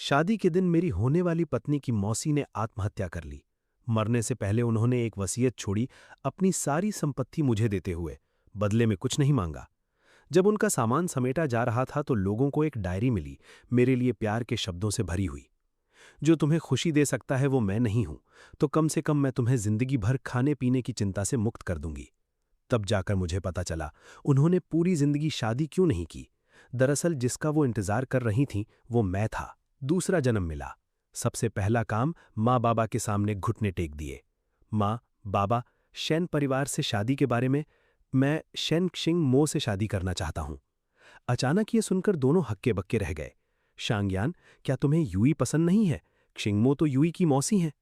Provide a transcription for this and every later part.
शादी के दिन मेरी होने वाली पत्नी की मौसी ने आत्महत्या कर ली। मरने से पहले उन्होंने एक वसीयत छोड़ी, अपनी सारी संपत्ति मुझे देते हुए। बदले में कुछ नहीं मांगा। जब उनका सामान समेटा जा रहा था तो लोगों को एक डायरी मिली, मेरे लिए प्यार के शब्दों से भरी हुई। जो तुम्हें खुशी दे सकता है वो मैं नहीं हूं, तो कम से कम मैं तुम्हें जिंदगी भर खाने पीने की चिंता से मुक्त कर दूंगी। तब जाकर मुझे पता चला उन्होंने पूरी जिंदगी शादी क्यों नहीं की। दरअसल जिसका वो इंतजार कर रही थीं वो मैं था। दूसरा जन्म मिला। सबसे पहला काम माँ बाबा के सामने घुटने टेक दिए। माँ, बाबा, शैन परिवार से शादी के बारे में मैं शैन क्षिंग मो से शादी करना चाहता हूं। अचानक ये सुनकर दोनों हक्के बक्के रह गए। शांगयान, क्या तुम्हें यूई पसंद नहीं है? क्षिंगमो तो यूई की मौसी हैं।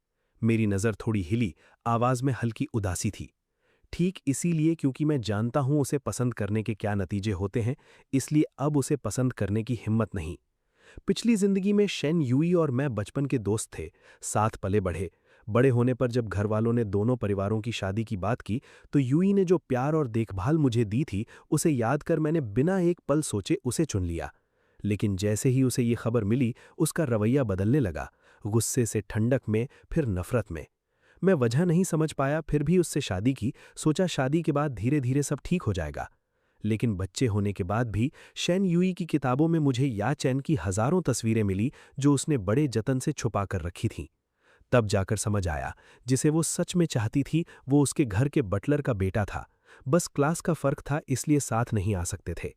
मेरी नजर थोड़ी हिली, आवाज में हल्की उदासी थी। ठीक इसीलिए, क्योंकि मैं जानता हूं उसे पसंद करने के क्या नतीजे होते हैं, इसलिए अब उसे पसंद करने की हिम्मत नहीं। पिछली जिंदगी में शेन यूई और मैं बचपन के दोस्त थे, साथ पले बढ़े। बड़े होने पर जब घर वालों ने दोनों परिवारों की शादी की बात की तो यूई ने जो प्यार और देखभाल मुझे दी थी उसे याद कर मैंने बिना एक पल सोचे उसे चुन लिया। लेकिन जैसे ही उसे ये खबर मिली उसका रवैया बदलने लगा, गुस्से से ठंडक में, फिर नफरत में। मैं वजह नहीं समझ पाया, फिर भी उससे शादी की। सोचा शादी के बाद धीरे धीरे सब ठीक हो जाएगा। लेकिन बच्चे होने के बाद भी शेन यूई की किताबों में मुझे या चैन की हजारों तस्वीरें मिली जो उसने बड़े जतन से छुपा कर रखी थीं। तब जाकर समझ आया, जिसे वो सच में चाहती थी वो उसके घर के बटलर का बेटा था। बस क्लास का फर्क था, इसलिए साथ नहीं आ सकते थे।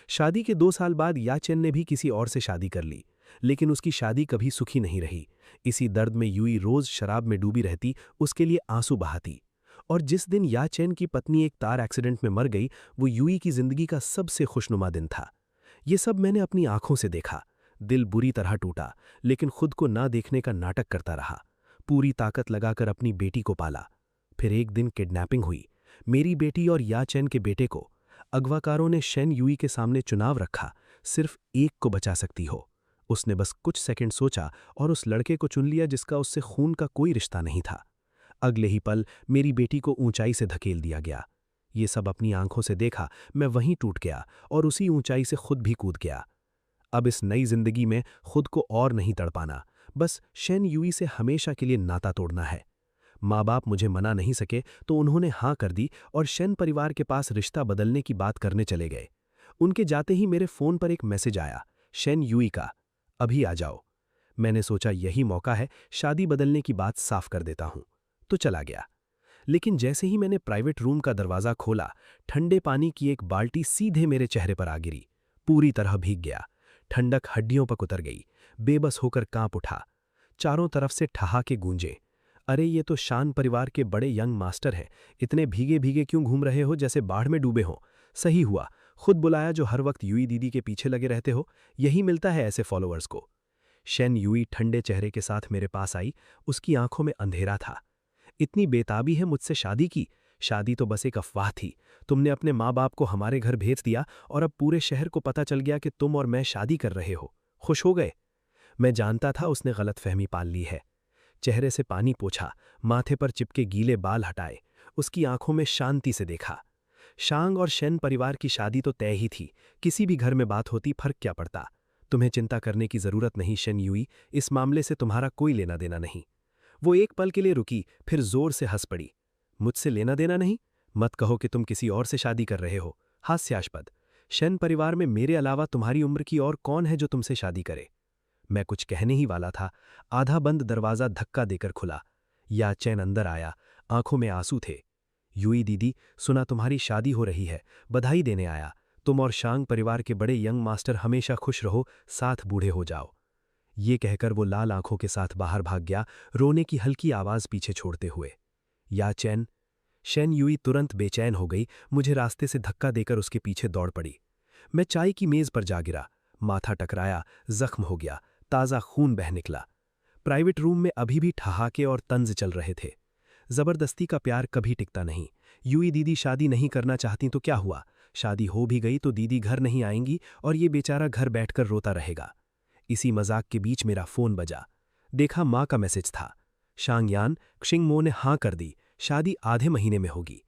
शादी के 2 साल बाद याचेन ने भी किसी और से शादी कर ली, लेकिन उसकी शादी कभी सुखी नहीं रही। इसी दर्द में यूई रोज शराब में डूबी रहती, उसके लिए आंसू बहाती। और जिस दिन याचेन की पत्नी एक कार एक्सीडेंट में मर गई, वो यूई की जिंदगी का सबसे खुशनुमा दिन था। ये सब मैंने अपनी आंखों से देखा। दिल बुरी तरह टूटा, लेकिन खुद को ना देखने का नाटक करता रहा। पूरी ताकत लगाकर अपनी बेटी को पाला। फिर एक दिन किडनैपिंग हुई, मेरी बेटी और याचेन के बेटे को। अगवाकारों ने शेन यूई के सामने चुनाव रखा, सिर्फ एक को बचा सकती हो। उसने बस कुछ सेकंड सोचा और उस लड़के को चुन लिया जिसका उससे खून का कोई रिश्ता नहीं था। अगले ही पल मेरी बेटी को ऊंचाई से धकेल दिया गया। ये सब अपनी आंखों से देखा, मैं वहीं टूट गया और उसी ऊंचाई से खुद भी कूद गया। अब इस नई जिंदगी में खुद को और नहीं तड़पाना, बस शेन यूई से हमेशा के लिए नाता तोड़ना है। माँ बाप मुझे मना नहीं सके तो उन्होंने हाँ कर दी और शेन परिवार के पास रिश्ता बदलने की बात करने चले गए। उनके जाते ही मेरे फोन पर एक मैसेज आया, शेन यूई का, अभी आ जाओ। मैंने सोचा यही मौका है, शादी बदलने की बात साफ कर देता हूं, तो चला गया। लेकिन जैसे ही मैंने प्राइवेट रूम का दरवाजा खोला, ठंडे पानी की एक बाल्टी सीधे मेरे चेहरे पर आ गिरी। पूरी तरह भीग गया। ठंडक हड्डियों पर उतर गई। बेबस होकर कांप उठा। चारों तरफ से ठहाके गूंजे। अरे ये तो शान परिवार के बड़े यंग मास्टर हैं, इतने भीगे भीगे क्यों घूम रहे हो, जैसे बाढ़ में डूबे हो। सही हुआ खुद बुलाया जो हर वक्त यूई दीदी के पीछे लगे रहते हो, यही मिलता है ऐसे फॉलोअर्स को। शेन यूई ठंडे चेहरे के साथ मेरे पास आई। उसकी आंखों में अंधेरा था। इतनी बेताबी है मुझसे शादी की? शादी तो बस एक अफवाह थी। तुमने अपने माँ बाप को हमारे घर भेज दिया और अब पूरे शहर को पता चल गया कि तुम और मैं शादी कर रहे हो। खुश हो गए? मैं जानता था उसने गलतफहमी पाल ली है। चेहरे से पानी पोंछा, माथे पर चिपके गीले बाल हटाए, उसकी आंखों में शांति से देखा। शांग और शेन परिवार की शादी तो तय ही थी, किसी भी घर में बात होती, फर्क क्या पड़ता। तुम्हें चिंता करने की जरूरत नहीं शेन यूई, इस मामले से तुम्हारा कोई लेना देना नहीं। वो एक पल के लिए रुकी, फिर जोर से हंस पड़ी। मुझसे लेना देना नहीं? मत कहो कि तुम किसी और से शादी कर रहे हो। हास्यास्पद। शेन परिवार में मेरे अलावा तुम्हारी उम्र की और कौन है जो तुमसे शादी करे? मैं कुछ कहने ही वाला था, आधा बंद दरवाजा धक्का देकर खुला। या चैन अंदर आया, आंखों में आंसू थे। यूई दीदी, सुना तुम्हारी शादी हो रही है, बधाई देने आया। तुम और शांग परिवार के बड़े यंग मास्टर हमेशा खुश रहो, साथ बूढ़े हो जाओ। ये कहकर वो लाल आंखों के साथ बाहर भाग गया, रोने की हल्की आवाज पीछे छोड़ते हुए। या चैन? शेन यूई तुरंत बेचैन हो गई, मुझे रास्ते से धक्का देकर उसके पीछे दौड़ पड़ी। मैं चाय की मेज पर जा गिरा, माथा टकराया, जख्म हो गया, ताज़ा खून बह निकला। प्राइवेट रूम में अभी भी ठहाके और तंज चल रहे थे। जबरदस्ती का प्यार कभी टिकता नहीं। यूई दीदी शादी नहीं करना चाहती तो क्या हुआ? शादी हो भी गई तो दीदी घर नहीं आएंगी और ये बेचारा घर बैठकर रोता रहेगा। इसी मजाक के बीच मेरा फोन बजा। देखा माँ का मैसेज था। शांगयान, क्षिंगमो ने हाँ कर दी, शादी आधे महीने में होगी।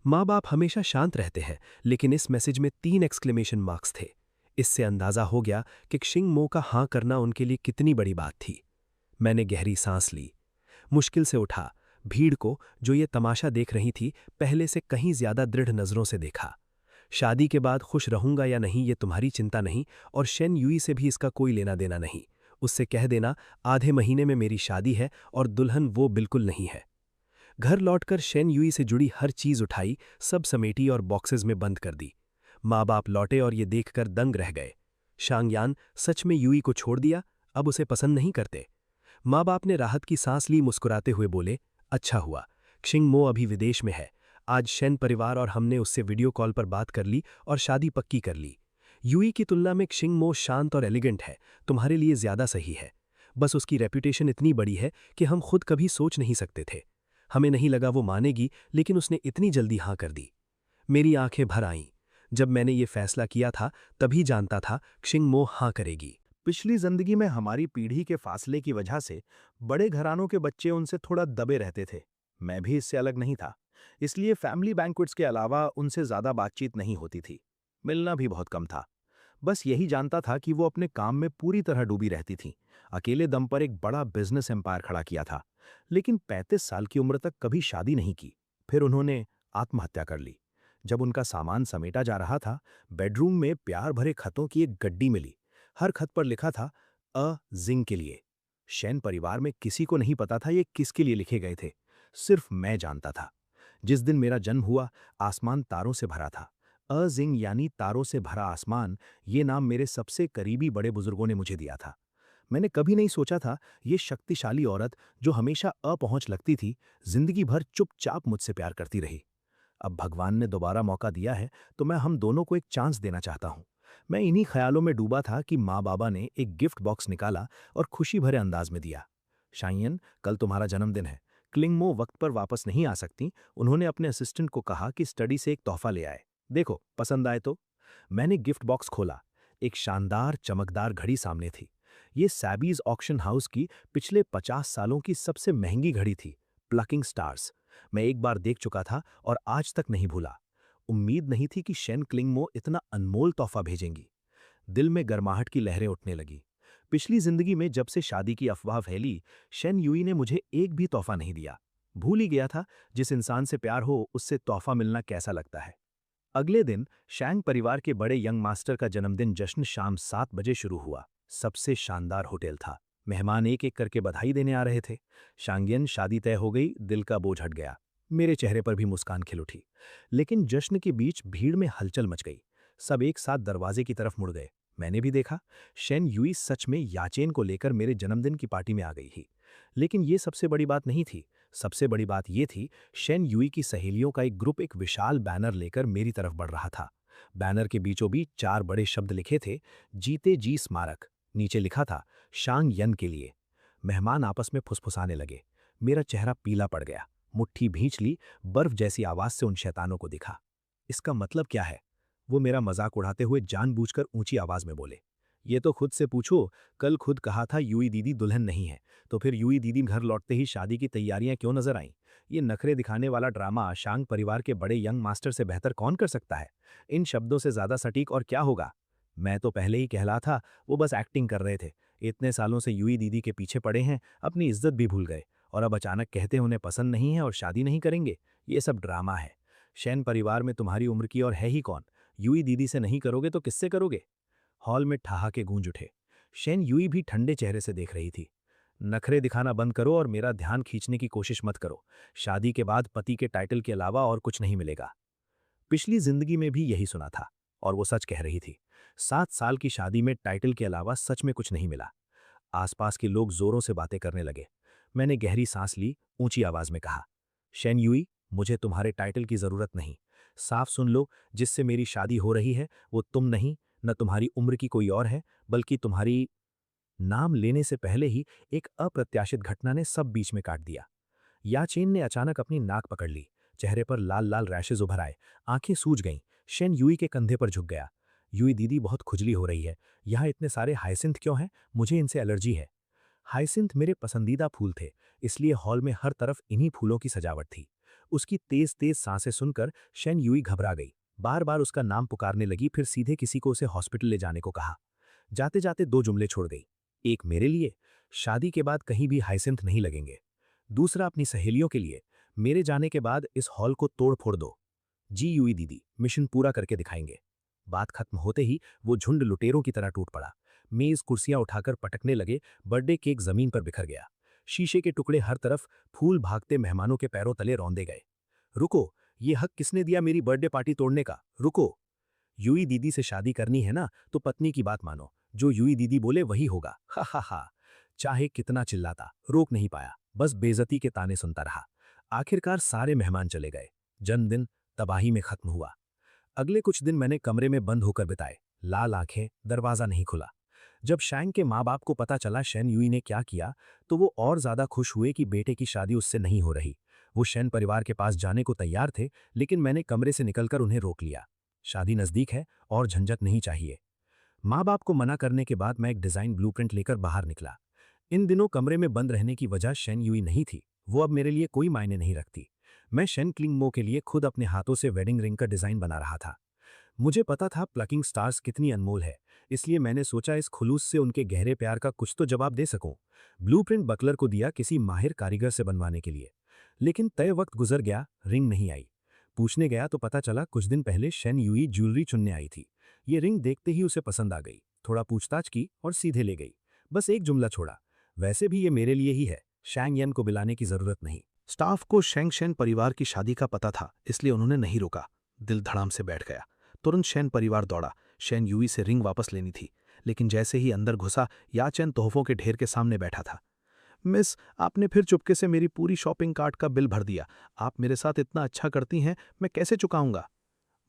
माँ बाप हमेशा शांत रहते हैं, लेकिन इस मैसेज में 3 एक्सक्लेमेशन मार्क्स थे। इससे अंदाजा हो गया कि क्षिंग मो का हाँ करना उनके लिए कितनी बड़ी बात थी। मैंने गहरी सांस ली, मुश्किल से उठा, भीड़ को जो ये तमाशा देख रही थी पहले से कहीं ज्यादा दृढ़ नजरों से देखा। शादी के बाद खुश रहूंगा या नहीं ये तुम्हारी चिंता नहीं, और शेन युई से भी इसका कोई लेना देना नहीं। उससे कह देना आधे महीने में मेरी शादी है और दुल्हन वो बिल्कुल नहीं है। घर लौटकर शेन युई से जुड़ी हर चीज उठाई, सब समेटी और बॉक्सेस में बंद कर दी। माँ बाप लौटे और ये देखकर दंग रह गए। शांगयान सच में युई को छोड़ दिया, अब उसे पसंद नहीं करते। माँ बाप ने राहत की सांस ली, मुस्कुराते हुए बोले, अच्छा हुआ, क्षिंग मो अभी विदेश में है। आज शेन परिवार और हमने उससे वीडियो कॉल पर बात कर ली और शादी पक्की कर ली। युई की तुलना में क्षिंग मो शांत और एलिगेंट है, तुम्हारे लिए ज्यादा सही है। बस उसकी रेपुटेशन इतनी बड़ी है कि हम खुद कभी सोच नहीं सकते थे। हमें नहीं लगा वो मानेगी, लेकिन उसने इतनी जल्दी हाँ कर दी। मेरी आंखें भर आईं। जब मैंने ये फैसला किया था तभी जानता था क्षिंग मो हाँ करेगी। पिछली जिंदगी में हमारी पीढ़ी के फासले की वजह से बड़े घरानों के बच्चे उनसे थोड़ा दबे रहते थे। मैं भी इससे अलग नहीं था। इसलिए फैमिली बैंक्वेट्स के अलावा उनसे ज्यादा बातचीत नहीं होती थी। मिलना भी बहुत कम था। बस यही जानता था कि वो अपने काम में पूरी तरह डूबी रहती थीं। अकेले दम पर एक बड़ा बिजनेस एम्पायर खड़ा किया था, लेकिन 35 साल की उम्र तक कभी शादी नहीं की। फिर उन्होंने आत्महत्या कर ली। जब उनका सामान समेटा जा रहा था, बेडरूम में प्यार भरे खतों की एक गड्डी मिली। हर खत पर लिखा था अ जिंग के लिए। शैन परिवार में किसी को नहीं पता था ये किसके लिए लिखे गए थे। सिर्फ मैं जानता था। जिस दिन मेरा जन्म हुआ, आसमान तारों से भरा था। अजिंग यानी तारों से भरा आसमान, ये नाम मेरे सबसे करीबी बड़े बुजुर्गों ने मुझे दिया था। मैंने कभी नहीं सोचा था ये शक्तिशाली औरत जो हमेशा अपहुंच लगती थी, जिंदगी भर चुपचाप मुझसे प्यार करती रही। अब भगवान ने दोबारा मौका दिया है तो मैं हम दोनों को एक चांस देना चाहता हूं। मैं इन्हीं ख्यालों में डूबा था कि माँ बाबा ने एक गिफ्ट बॉक्स निकाला और खुशी भरे अंदाज में दिया। शाइयन, कल तुम्हारा जन्मदिन है। क्लिंगमो वक्त पर वापस नहीं आ सकती। उन्होंने अपने असिस्टेंट को कहा कि स्टडी से एक तोहफा ले आए। देखो, पसंद आए तो। मैंने गिफ्ट बॉक्स खोला। एक शानदार चमकदार घड़ी सामने थी। ये सैबीज ऑक्शन हाउस की पिछले 50 सालों की सबसे महंगी घड़ी थी, प्लकिंग स्टार्स। मैं एक बार देख चुका था और आज तक नहीं भूला। उम्मीद नहीं थी कि शेन क्लिंगमो इतना अनमोल तोहफा भेजेंगी। दिल में गर्माहट की लहरें उठने लगी। पिछली जिंदगी में जब से शादी की अफवाह फैली, शेन युई ने मुझे एक भी तोहफा नहीं दिया। भूल ही गया था जिस इंसान से प्यार हो उससे तोहफा मिलना कैसा लगता है। अगले दिन शैंग परिवार के बड़े यंग मास्टर का जन्मदिन जश्न शाम 7 बजे शुरू हुआ। सबसे शानदार होटल था। मेहमान एक एक करके बधाई देने आ रहे थे। शांगियन शादी तय हो गई, दिल का बोझ हट गया। मेरे चेहरे पर भी मुस्कान खिल उठी। लेकिन जश्न के बीच भीड़ में हलचल मच गई। सब एक साथ दरवाजे की तरफ मुड़ गए। मैंने भी देखा, शेन युई सच में याचेन को लेकर मेरे जन्मदिन की पार्टी में आ गई थी। लेकिन ये सबसे बड़ी बात नहीं थी। सबसे बड़ी बात यह थी, शेन युई की सहेलियों का एक ग्रुप एक विशाल बैनर लेकर मेरी तरफ बढ़ रहा था। बैनर के बीचों बीच 4 बड़े शब्द लिखे थे, जीते जी स्मारक। नीचे लिखा था, शांग यन के लिए। मेहमान आपस में फुसफुसाने लगे। मेरा चेहरा पीला पड़ गया। मुट्ठी भींच ली, बर्फ जैसी आवाज से उन शैतानों को दिखा। इसका मतलब क्या है? वो मेरा मजाक उड़ाते हुए जानबूझकर ऊंची आवाज में बोले, ये तो खुद से पूछो। कल खुद कहा था युई दीदी दुल्हन नहीं है, तो फिर युई दीदी घर लौटते ही शादी की तैयारियां क्यों नजर आईं? ये नखरे दिखाने वाला ड्रामा शांग परिवार के बड़े यंग मास्टर से बेहतर कौन कर सकता है? इन शब्दों से ज्यादा सटीक और क्या होगा? मैं तो पहले ही कहला था, वो बस एक्टिंग कर रहे थे। इतने सालों से युई दीदी के पीछे पड़े हैं, अपनी इज्जत भी भूल गए, और अब अचानक कहते हैं उन्हें पसंद नहीं है और शादी नहीं करेंगे। ये सब ड्रामा है। शैन परिवार में तुम्हारी उम्र की और है ही कौन? युई दीदी से नहीं करोगे तो किससे करोगे? हॉल में ठहाके गूंज उठे। शेन युई भी ठंडे चेहरे से देख रही थी। नखरे दिखाना बंद करो और मेरा ध्यान खींचने की कोशिश मत करो। शादी के बाद पति के टाइटल के अलावा और कुछ नहीं मिलेगा। पिछली जिंदगी में भी यही सुना था, और वो सच कह रही थी। 7 साल की शादी में टाइटल के अलावा सच में कुछ नहीं मिला। आसपास के लोग जोरों से बातें करने लगे। मैंने गहरी सांस ली, ऊंची आवाज में कहा, शेन युई, मुझे तुम्हारे टाइटल की जरूरत नहीं। साफ सुन लो, जिससे मेरी शादी हो रही है वो तुम नहीं, न तुम्हारी उम्र की कोई और है, बल्कि तुम्हारी। नाम लेने से पहले ही एक अप्रत्याशित घटना ने सब बीच में काट दिया। याचेन ने अचानक अपनी नाक पकड़ ली। चेहरे पर लाल लाल रैशेज उभर आए। आंखें सूज गईं। शेन युई के कंधे पर झुक गया। युई दीदी, बहुत खुजली हो रही है। यहाँ इतने सारे हाइसिंथ क्यों हैं? मुझे इनसे एलर्जी है। हाइसिंथ मेरे पसंदीदा फूल थे, इसलिए हॉल में हर तरफ इन्हीं फूलों की सजावट थी। उसकी तेज तेज सांसें सुनकर शेन युई घबरा गई। बार बार उसका नाम पुकारने लगी, फिर सीधे किसी को उसे हॉस्पिटल ले जाने को कहा। जाते जाते 2 जुमले छोड़ गई। एक मेरे लिए, शादी के बाद कहीं भी हाइसिंथ नहीं लगेंगे। दूसरा अपनी सहेलियों के लिए, मेरे जाने के बाद इस हॉल को तोड़ फोड़ दो। जी यूई दीदी, मिशन पूरा करके दिखाएंगे। बात खत्म होते ही वो झुंड लुटेरों की तरह टूट पड़ा। मेज कुर्सियां उठाकर पटकने लगे, बर्थडे केक जमीन पर बिखर गया। शीशे के टुकड़े हर तरफ, फूल भागते मेहमानों के पैरों तले रौंदे गए। रुको, ये हक किसने दिया मेरी बर्थडे पार्टी तोड़ने का? रुको। यूई दीदी से शादी करनी है ना, तो पत्नी की बात मानो। जो यूई दीदी बोले वही होगा। हा हा हा। चाहे कितना चिल्लाता, रोक नहीं पाया, बस बेइज्जती के ताने सुनता रहा। आखिरकार सारे मेहमान चले गए। जन्मदिन तबाही में खत्म हुआ। अगले कुछ दिन मैंने कमरे में बंद होकर बिताए, लाल आंखें, दरवाजा नहीं खुला। जब शैंग के माँ बाप को पता चला शेन यूई ने क्या किया, तो वो और ज्यादा खुश हुए कि बेटे की शादी उससे नहीं हो रही। वो शेन परिवार के पास जाने को तैयार थे, लेकिन मैंने कमरे से निकलकर उन्हें रोक लिया। शादी नजदीक है और झंझट नहीं चाहिए। माँ बाप को मना करने के बाद मैं एक डिजाइन ब्लूप्रिंट लेकर बाहर निकला। इन दिनों कमरे में बंद रहने की वजह शेन यूई नहीं थी, वो अब मेरे लिए कोई मायने नहीं रखती। मैं शेन क्लिंगमो के लिए खुद अपने हाथों से वेडिंग रिंग का डिजाइन बना रहा था। मुझे पता था प्लकिंग स्टार्स कितनी अनमोल है, इसलिए मैंने सोचा इस खुलूस से उनके गहरे प्यार का कुछ तो जवाब दे सकूं। ब्लूप्रिंट बकलर को दिया किसी माहिर कारीगर से बनवाने के लिए। लेकिन तय वक्त गुजर गया, रिंग नहीं आई। पूछने गया तो पता चला कुछ दिन पहले शेन यूई ज्वेलरी चुनने आई थी। ये रिंग देखते ही उसे पसंद आ गई। थोड़ा पूछताछ की और सीधे ले गई। बस एक जुमला छोड़ा, वैसे भी ये मेरे लिए ही है, शैंग यन को बुलाने की जरूरत नहीं। स्टाफ को शेंग शेन परिवार की शादी का पता था, इसलिए उन्होंने नहीं रोका। दिल धड़ाम से बैठ गया। तुरंत शेन परिवार दौड़ा। शेन यूई से रिंग वापस लेनी थी, लेकिन जैसे ही अंदर घुसा, याचेन तोहफों के ढेर के सामने बैठा था। मिस, आपने फिर चुपके से मेरी पूरी शॉपिंग कार्ट का बिल भर दिया। आप मेरे साथ इतना अच्छा करती हैं, मैं कैसे चुकाऊंगा?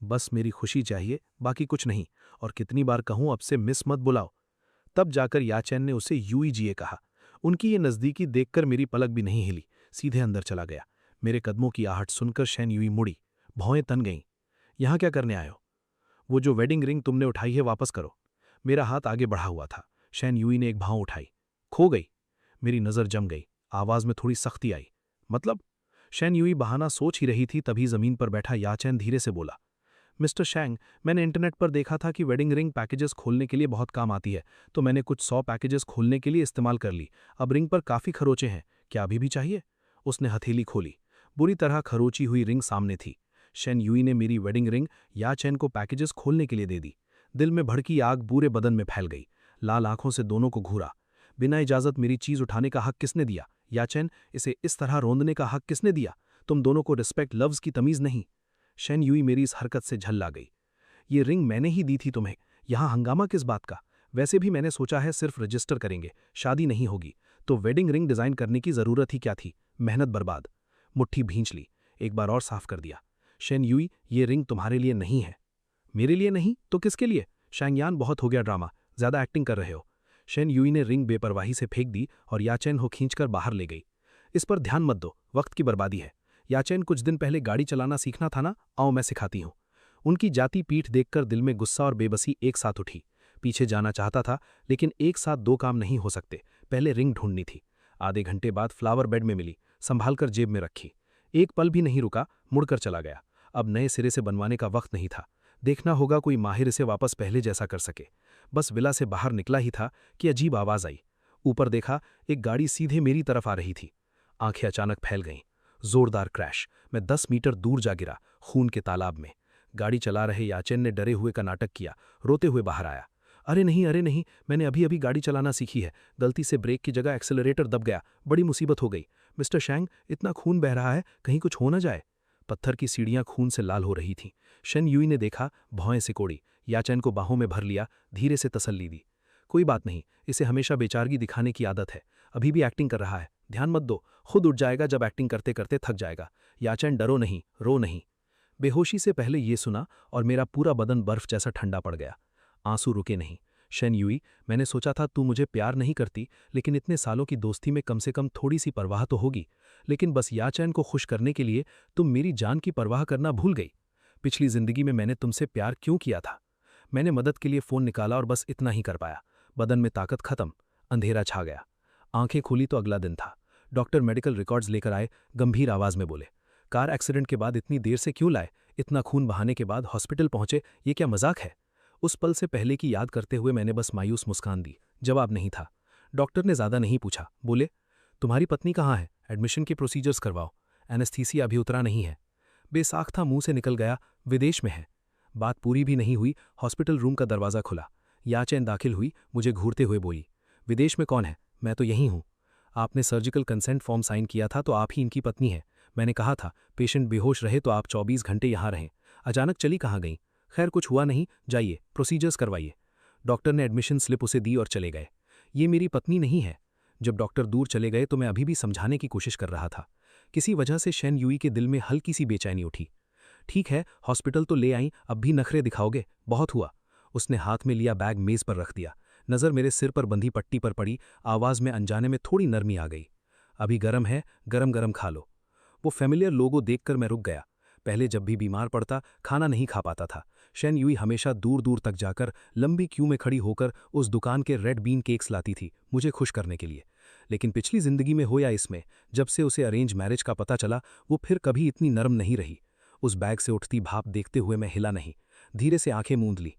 बस मेरी खुशी चाहिए, बाकी कुछ नहीं। और कितनी बार कहूं, अब से मिस मत बुलाओ। तब जाकर याचेन ने उसे यूई जिए कहा। उनकी ये नज़दीकी देखकर मेरी पलक भी नहीं हिली, सीधे अंदर चला गया। मेरे कदमों की आहट सुनकर शेन यूई मुड़ी। भौएं तन गईं। यहाँ क्या करने आए हो? वो जो वेडिंग रिंग तुमने उठाई है वापस करो। मेरा हाथ आगे बढ़ा हुआ था। शेन यूई ने एक भाव उठाई। खो गई। मेरी नज़र जम गई। आवाज में थोड़ी सख्ती आई। मतलब? शेन यूई बहाना सोच ही रही थी, तभी जमीन पर बैठा याचेन धीरे से बोला, मिस्टर शैंग, मैंने इंटरनेट पर देखा था कि वेडिंग रिंग पैकेजेस खोलने के लिए बहुत काम आती है, तो मैंने कुछ 100 पैकेजेस खोलने के लिए इस्तेमाल कर ली। अब रिंग पर काफ़ी खरोचे हैं, क्या अभी भी चाहिए? उसने हथेली खोली। बुरी तरह खरोची हुई रिंग सामने थी। शेन यूई ने मेरी वेडिंग रिंग याचेन को पैकेजेस खोलने के लिए दे दी। दिल में भड़की आग पूरे बदन में फैल गई। लाल आंखों से दोनों को घूरा। बिना इजाजत मेरी चीज उठाने का हक किसने दिया? याचेन, इसे इस तरह रोंदने का हक किसने दिया? तुम दोनों को रिस्पेक्ट लव्स की तमीज नहीं। शेन यूई मेरी इस हरकत से झल्ला गई। ये रिंग मैंने ही दी थी तुम्हें, यहां हंगामा किस बात का? वैसे भी मैंने सोचा है सिर्फ रजिस्टर करेंगे, शादी नहीं होगी, तो वेडिंग रिंग डिजाइन करने की जरूरत ही क्या थी? मेहनत बर्बाद। मुट्ठी भींच ली। एक बार और साफ कर दिया। शेन यूई, ये रिंग तुम्हारे लिए नहीं है। मेरे लिए नहीं तो किसके लिए? शैंगयान, बहुत हो गया ड्रामा, ज्यादा एक्टिंग कर रहे हो। शेन यूई ने रिंग बेपरवाही से फेंक दी और याचेन हो खींचकर बाहर ले गई। इस पर ध्यान मत दो, वक्त की बर्बादी है। याचेन, कुछ दिन पहले गाड़ी चलाना सीखना था ना, आओ मैं सिखाती हूँ। उनकी जाती पीठ देखकर दिल में गुस्सा और बेबसी एक साथ उठी। पीछे जाना चाहता था, लेकिन एक साथ दो काम नहीं हो सकते। पहले रिंग ढूंढनी थी। आधे घंटे बाद फ्लावर बेड में मिली, संभालकर जेब में रखी। एक पल भी नहीं रुका, मुड़कर चला गया। अब नए सिरे से बनवाने का वक्त नहीं था। देखना होगा कोई माहिर इसे वापस पहले जैसा कर सके। बस विला से बाहर निकला ही था कि अजीब आवाज आई। ऊपर देखा, एक गाड़ी सीधे मेरी तरफ आ रही थी। आंखें अचानक फैल गईं। जोरदार क्रैश। मैं 10 मीटर दूर जा गिरा, खून के तालाब में। गाड़ी चला रहे याचेन ने डरे हुए का नाटक किया, रोते हुए बाहर आया। अरे नहीं, मैंने अभी अभी गाड़ी चलाना सीखी है। गलती से ब्रेक की जगह एक्सेलरेटर दब गया, बड़ी मुसीबत हो गई। मिस्टर शैंग, इतना खून बह रहा है, कहीं कुछ हो न जाए। पत्थर की सीढ़ियां खून से लाल हो रही थीं। शेन यूई ने देखा, भौएं सिकोड़ी, याचेन को बाहों में भर लिया, धीरे से तसल्ली दी। कोई बात नहीं, इसे हमेशा बेचारगी दिखाने की आदत है। अभी भी एक्टिंग कर रहा है, ध्यान मत दो, खुद उठ जाएगा जब एक्टिंग करते करते थक जाएगा। याचेन, डरो नहीं, रो नहीं। बेहोशी से पहले ये सुना और मेरा पूरा बदन बर्फ जैसा ठंडा पड़ गया। आंसू रुके नहीं। शेन यूई, मैंने सोचा था तू मुझे प्यार नहीं करती, लेकिन इतने सालों की दोस्ती में कम से कम थोड़ी सी परवाह तो होगी। लेकिन बस याचेन को खुश करने के लिए तुम मेरी जान की परवाह करना भूल गई। पिछली जिंदगी में मैंने तुमसे प्यार क्यों किया था? मैंने मदद के लिए फोन निकाला और बस इतना ही कर पाया। बदन में ताकत खत्म, अंधेरा छा गया। आंखें खुली तो अगला दिन था। डॉक्टर मेडिकल रिकॉर्ड्स लेकर आए, गंभीर आवाज में बोले, कार एक्सीडेंट के बाद इतनी देर से क्यों लाए? इतना खून बहाने के बाद हॉस्पिटल पहुंचे, ये क्या मजाक है? उस पल से पहले की याद करते हुए मैंने बस मायूस मुस्कान दी। जवाब नहीं था। डॉक्टर ने ज़्यादा नहीं पूछा। बोले, तुम्हारी पत्नी कहाँ है? एडमिशन के प्रोसीजर्स करवाओ। एनेस्थीसिया अभी उतरा नहीं है। बेसाख था मुंह से निकल गया, विदेश में है। बात पूरी भी नहीं हुई, हॉस्पिटल रूम का दरवाज़ा खुला। याचैन दाखिल हुई, मुझे घूरते हुए बोली, विदेश में कौन है? मैं तो यहीं हूँ। आपने सर्जिकल कंसेंट फॉर्म साइन किया था तो आप ही इनकी पत्नी हैं। मैंने कहा था पेशेंट बेहोश रहे तो आप 24 घंटे यहाँ रहें। अचानक चली कहाँ गई? खैर कुछ हुआ नहीं, जाइए प्रोसीजर्स करवाइए। डॉक्टर ने एडमिशन स्लिप उसे दी और चले गए। ये मेरी पत्नी नहीं है। जब डॉक्टर दूर चले गए तो मैं अभी भी समझाने की कोशिश कर रहा था। किसी वजह से शेन यूई के दिल में हल्की सी बेचैनी उठी। ठीक है, हॉस्पिटल तो ले आई, अब भी नखरे दिखाओगे? बहुत हुआ। उसने हाथ में लिया बैग मेज पर रख दिया। नज़र मेरे सिर पर बंधी पट्टी पर पड़ी, आवाज़ में अनजाने में थोड़ी नरमी आ गई। अभी गरम है, गरम गरम खा लो। वो फेमिलियर लोगो देखकर मैं रुक गया। पहले जब भी बीमार पड़ता खाना नहीं खा पाता था। शेन यूई हमेशा दूर दूर तक जाकर लंबी क्यू में खड़ी होकर उस दुकान के रेड बीन केक्स लाती थी मुझे खुश करने के लिए। लेकिन पिछली जिंदगी में हो या इसमें, जब से उसे अरेंज मैरिज का पता चला, वो फिर कभी इतनी नरम नहीं रही। उस बैग से उठती भाप देखते हुए मैं हिला नहीं, धीरे से आंखें मूंद ली।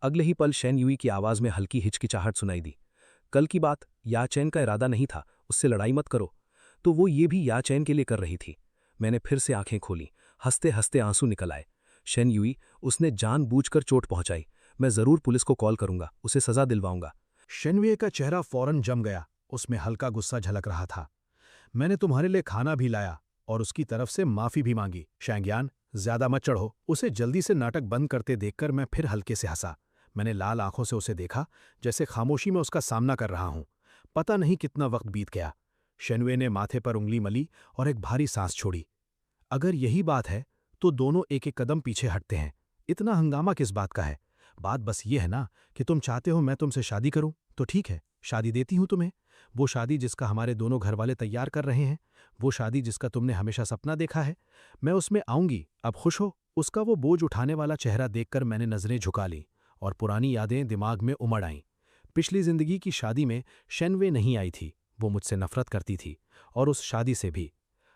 अगले ही पल शेन यूई की आवाज़ में हल्की हिचकिचाहट सुनाई दी। कल की बात, याचैन का इरादा नहीं था, उससे लड़ाई मत करो। तो वो ये भी याचैन के लिए कर रही थी। मैंने फिर से आंखें खोली, हंसते हंसते आंसू निकल आए। शेन यूई, उसने जानबूझकर चोट पहुंचाई। मैं जरूर पुलिस को कॉल करूंगा, उसे सजा दिलवाऊंगा। शेनवे का चेहरा फौरन जम गया, उसमें हल्का गुस्सा झलक रहा था। मैंने तुम्हारे लिए खाना भी लाया और उसकी तरफ से माफी भी मांगी। शैंग्यान, ज्यादा मत चढ़ो। उसे जल्दी से नाटक बंद करते देखकर मैं फिर हल्के से हंसा। मैंने लाल आंखों से उसे देखा, जैसे खामोशी में उसका सामना कर रहा हूं। पता नहीं कितना वक्त बीत गया। शेनवे ने माथे पर उंगली मली और एक भारी सांस छोड़ी। अगर यही बात है तो दोनों एक एक कदम पीछे हटते हैं। इतना हंगामा किस बात का है? बात बस ये है ना कि तुम चाहते हो मैं तुमसे शादी करूं, तो ठीक है, शादी देती हूं तुम्हें। वो शादी जिसका हमारे दोनों घर वाले तैयार कर रहे हैं, वो शादी जिसका तुमने हमेशा सपना देखा है, मैं उसमें आऊंगी। अब खुश हो? उसका वो बोझ उठाने वाला चेहरा देखकर मैंने नजरें झुका ली और पुरानी यादें दिमाग में उमड़ आईं। पिछली जिंदगी की शादी में शेनवे नहीं आई थी, वो मुझसे नफरत करती थी, और उस शादी से भी।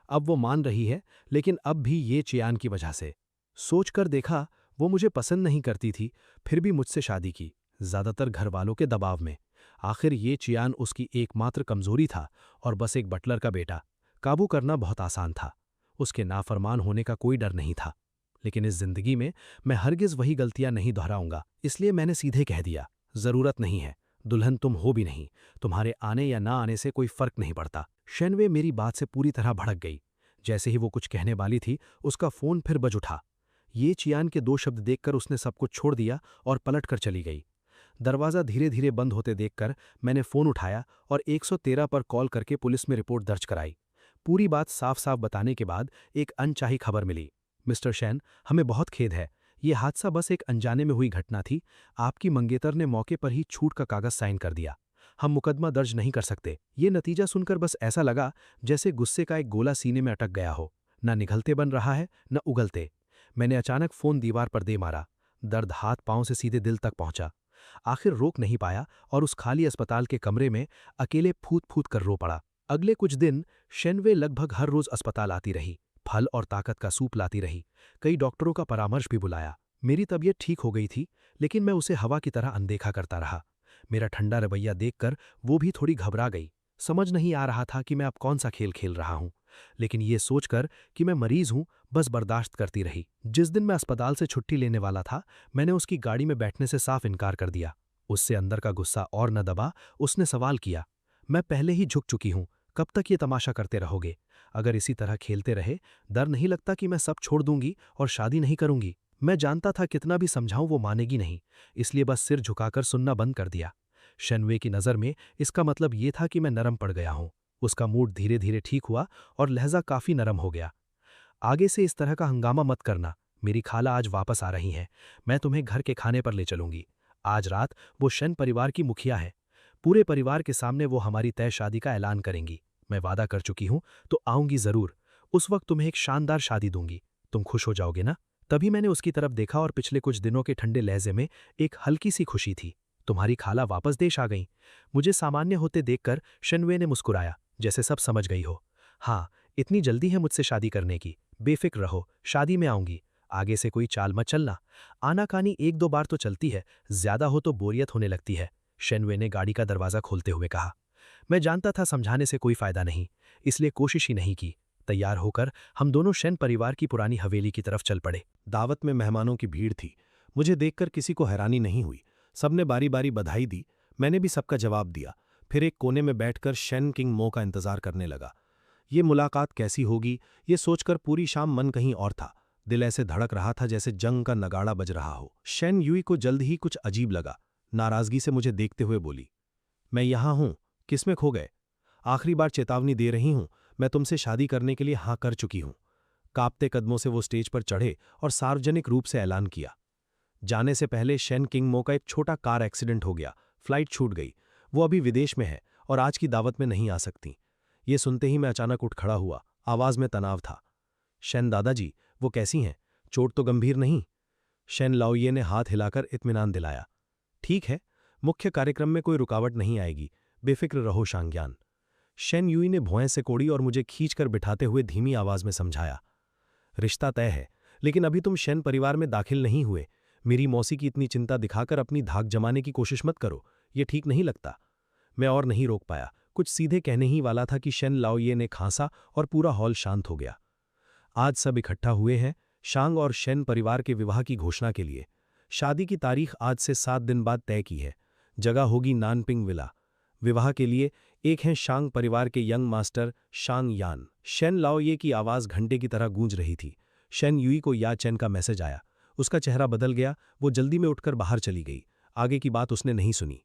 अब वो मान रही है, लेकिन अब भी ये चियान की वजह से। सोचकर देखा, वो मुझे पसंद नहीं करती थी, फिर भी मुझसे शादी की, ज्यादातर घर वालों के दबाव में। आखिर ये चियान उसकी एकमात्र कमजोरी था और बस एक बटलर का बेटा। काबू करना बहुत आसान था, उसके नाफरमान होने का कोई डर नहीं था। लेकिन इस जिंदगी में मैं हरगिज वही गलतियां नहीं दोहराऊंगा, इसलिए मैंने सीधे कह दिया, जरूरत नहीं है। दुल्हन तुम हो भी नहीं, तुम्हारे आने या ना आने से कोई फर्क नहीं पड़ता। शेनवे मेरी बात से पूरी तरह भड़क गई। जैसे ही वो कुछ कहने वाली थी, उसका फोन फिर बज उठा। ये चियान के 2 शब्द देखकर उसने सब कुछ छोड़ दिया और पलटकर चली गई। दरवाज़ा धीरे धीरे बंद होते देखकर मैंने फ़ोन उठाया और 113 पर कॉल करके पुलिस में रिपोर्ट दर्ज कराई। पूरी बात साफ साफ बताने के बाद एक अनचाही खबर मिली। मिस्टर शैन, हमें बहुत खेद है, ये हादसा बस एक अनजाने में हुई घटना थी। आपकी मंगेतर ने मौके पर ही छूट का कागज साइन कर दिया। हम मुकदमा दर्ज नहीं कर सकते। ये नतीजा सुनकर बस ऐसा लगा जैसे गुस्से का एक गोला सीने में अटक गया हो, न निगलते बन रहा है न उगलते। मैंने अचानक फ़ोन दीवार पर दे मारा। दर्द हाथ पांव से सीधे दिल तक पहुंचा। आखिर रोक नहीं पाया और उस खाली अस्पताल के कमरे में अकेले फूट फूट कर रो पड़ा। अगले कुछ दिन शेनवे लगभग हर रोज अस्पताल आती रही, फल और ताकत का सूप लाती रही। कई डॉक्टरों का परामर्श भी बुलाया। मेरी तबीयत ठीक हो गई थी, लेकिन मैं उसे हवा की तरह अनदेखा करता रहा। मेरा ठंडा रवैया देखकर वो भी थोड़ी घबरा गई। समझ नहीं आ रहा था कि मैं अब कौन सा खेल खेल रहा हूं, लेकिन ये सोचकर कि मैं मरीज हूं, बस बर्दाश्त करती रही। जिस दिन मैं अस्पताल से छुट्टी लेने वाला था, मैंने उसकी गाड़ी में बैठने से साफ इनकार कर दिया। उससे अंदर का गुस्सा और न दबा, उसने सवाल किया, मैं पहले ही झुक चुकी हूं, कब तक ये तमाशा करते रहोगे? अगर इसी तरह खेलते रहे, डर नहीं लगता कि मैं सब छोड़ दूंगी और शादी नहीं करूंगी? मैं जानता था कितना भी समझाऊं वो मानेगी नहीं, इसलिए बस सिर झुकाकर सुनना बंद कर दिया। शेनवे की नज़र में इसका मतलब ये था कि मैं नरम पड़ गया हूं। उसका मूड धीरे धीरे ठीक हुआ और लहजा काफी नरम हो गया। आगे से इस तरह का हंगामा मत करना। मेरी खाला आज वापस आ रही हैं, मैं तुम्हें घर के खाने पर ले चलूंगी। आज रात वो शेन परिवार की मुखिया है। पूरे परिवार के सामने वो हमारी तय शादी का ऐलान करेंगी। मैं वादा कर चुकी हूं, तो आऊंगी जरूर। उस वक्त तुम्हें एक शानदार शादी दूंगी, तुम खुश हो जाओगे ना? तभी मैंने उसकी तरफ देखा और पिछले कुछ दिनों के ठंडे लहजे में एक हल्की सी खुशी थी। तुम्हारी खाला वापस देश आ गई। मुझे सामान्य होते देखकर शेनवे ने मुस्कुराया, जैसे सब समझ गई हो। हाँ, इतनी जल्दी है मुझसे शादी करने की? बेफिक्र रहो, शादी में आऊंगी। आगे से कोई चाल मत चलना। आनाकानी एक दो बार तो चलती है, ज्यादा हो तो बोरियत होने लगती है, शेनवे ने गाड़ी का दरवाजा खोलते हुए कहा। मैं जानता था समझाने से कोई फायदा नहीं, इसलिए कोशिश ही नहीं की। तैयार होकर हम दोनों शेन परिवार की पुरानी हवेली की तरफ चल पड़े। दावत में मेहमानों की भीड़ थी। मुझे देखकर किसी को हैरानी नहीं हुई। सबने बारी बारी बधाई दी। मैंने भी सबका जवाब दिया। फिर एक कोने में बैठकर शेन किंग मो का इंतजार करने लगा। ये मुलाकात कैसी होगी, ये सोचकर पूरी शाम मन कहीं और था। दिल ऐसे धड़क रहा था जैसे जंग का नगाड़ा बज रहा हो। शेन युई को जल्द ही कुछ अजीब लगा। नाराजगी से मुझे देखते हुए बोली, मैं यहां हूं, किसमें खो गए? आखिरी बार चेतावनी दे रही हूं, मैं तुमसे शादी करने के लिए हां कर चुकी हूं। कांपते कदमों से वो स्टेज पर चढ़े और सार्वजनिक रूप से ऐलान किया। जाने से पहले शेन किंग मो का एक छोटा कार एक्सीडेंट हो गया, फ्लाइट छूट गई। वो अभी विदेश में है और आज की दावत में नहीं आ सकती। ये सुनते ही मैं अचानक उठ खड़ा हुआ, आवाज में तनाव था। शेन दादाजी, वो कैसी हैं? चोट तो गंभीर नहीं? शेन लाओये ने हाथ हिलाकर इत्मीनान दिलाया। ठीक है, मुख्य कार्यक्रम में कोई रुकावट नहीं आएगी, बेफिक्र रहो शांग्यान। शेन युई ने भौएं से कोड़ी और मुझे खींचकर बिठाते हुए धीमी आवाज में समझाया। रिश्ता तय है, लेकिन अभी तुम शेन परिवार में दाखिल नहीं हुए। मेरी मौसी की इतनी चिंता दिखाकर अपनी धाक जमाने की कोशिश मत करो, ये ठीक नहीं लगता। मैं और नहीं रोक पाया, कुछ सीधे कहने ही वाला था कि शेन लाओये ने खांसा और पूरा हॉल शांत हो गया। आज सब इकट्ठा हुए हैं शांग और शेन परिवार के विवाह की घोषणा के लिए। शादी की तारीख आज से 7 दिन बाद तय की है। जगह होगी नानपिंग विला। विवाह के लिए एक हैं शांग परिवार के यंग मास्टर शांग यान। शेन लाओये की आवाज घंटे की तरह गूंज रही थी। शेन युई को या चेन का मैसेज आया। उसका चेहरा बदल गया, वो जल्दी में उठकर बाहर चली गई। आगे की बात उसने नहीं सुनी।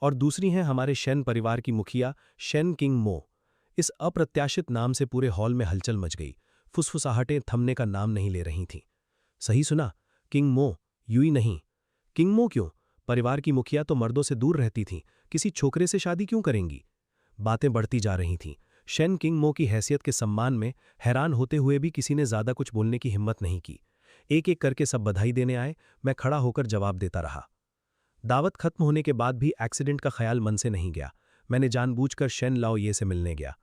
और दूसरी हैं हमारे शेन परिवार की मुखिया शेन किंग मो। इस अप्रत्याशित नाम से पूरे हॉल में हलचल मच गई। फुसफुसाहटें थमने का नाम नहीं ले रही थीं। सही सुना, किंग मो, युई नहीं। किंग मो क्यों? परिवार की मुखिया तो मर्दों से दूर रहती थीं, किसी छोकरे से शादी क्यों करेंगी? बातें बढ़ती जा रही थीं। शेन किंग मो की हैसियत के सम्मान में हैरान होते हुए भी किसी ने ज्यादा कुछ बोलने की हिम्मत नहीं की। एक एक करके सब बधाई देने आए, मैं खड़ा होकर जवाब देता रहा। दावत खत्म होने के बाद भी एक्सीडेंट का ख्याल मन से नहीं गया। मैंने जानबूझकर शेन लाओये से मिलने गया।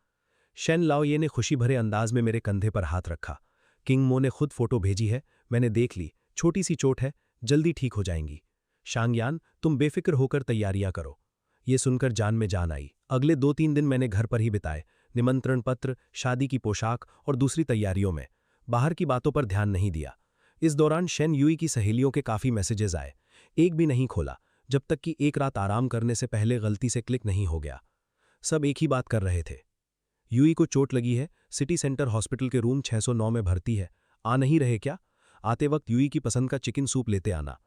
शेन लाओये ने खुशी भरे अंदाज में मेरे कंधे पर हाथ रखा। किंग मो ने खुद फोटो भेजी है, मैंने देख ली। छोटी सी चोट है, जल्दी ठीक हो जाएंगी। शांगयान, तुम बेफिक्र होकर तैयारियां करो। ये सुनकर जान में जान आई। अगले 2-3 दिन मैंने घर पर ही बिताए, निमंत्रण पत्र, शादी की पोशाक और दूसरी तैयारियों में। बाहर की बातों पर ध्यान नहीं दिया। इस दौरान शेन युई की सहेलियों के काफी मैसेजेस आए। एक भी नहीं खोला, जब तक कि एक रात आराम करने से पहले गलती से क्लिक नहीं हो गया। सब एक ही बात कर रहे थे। युई को चोट लगी है, सिटी सेंटर हॉस्पिटल के रूम 609 में भर्ती है। आ नहीं रहे क्या? आते वक्त युई की पसंद का चिकन सूप लेते आना।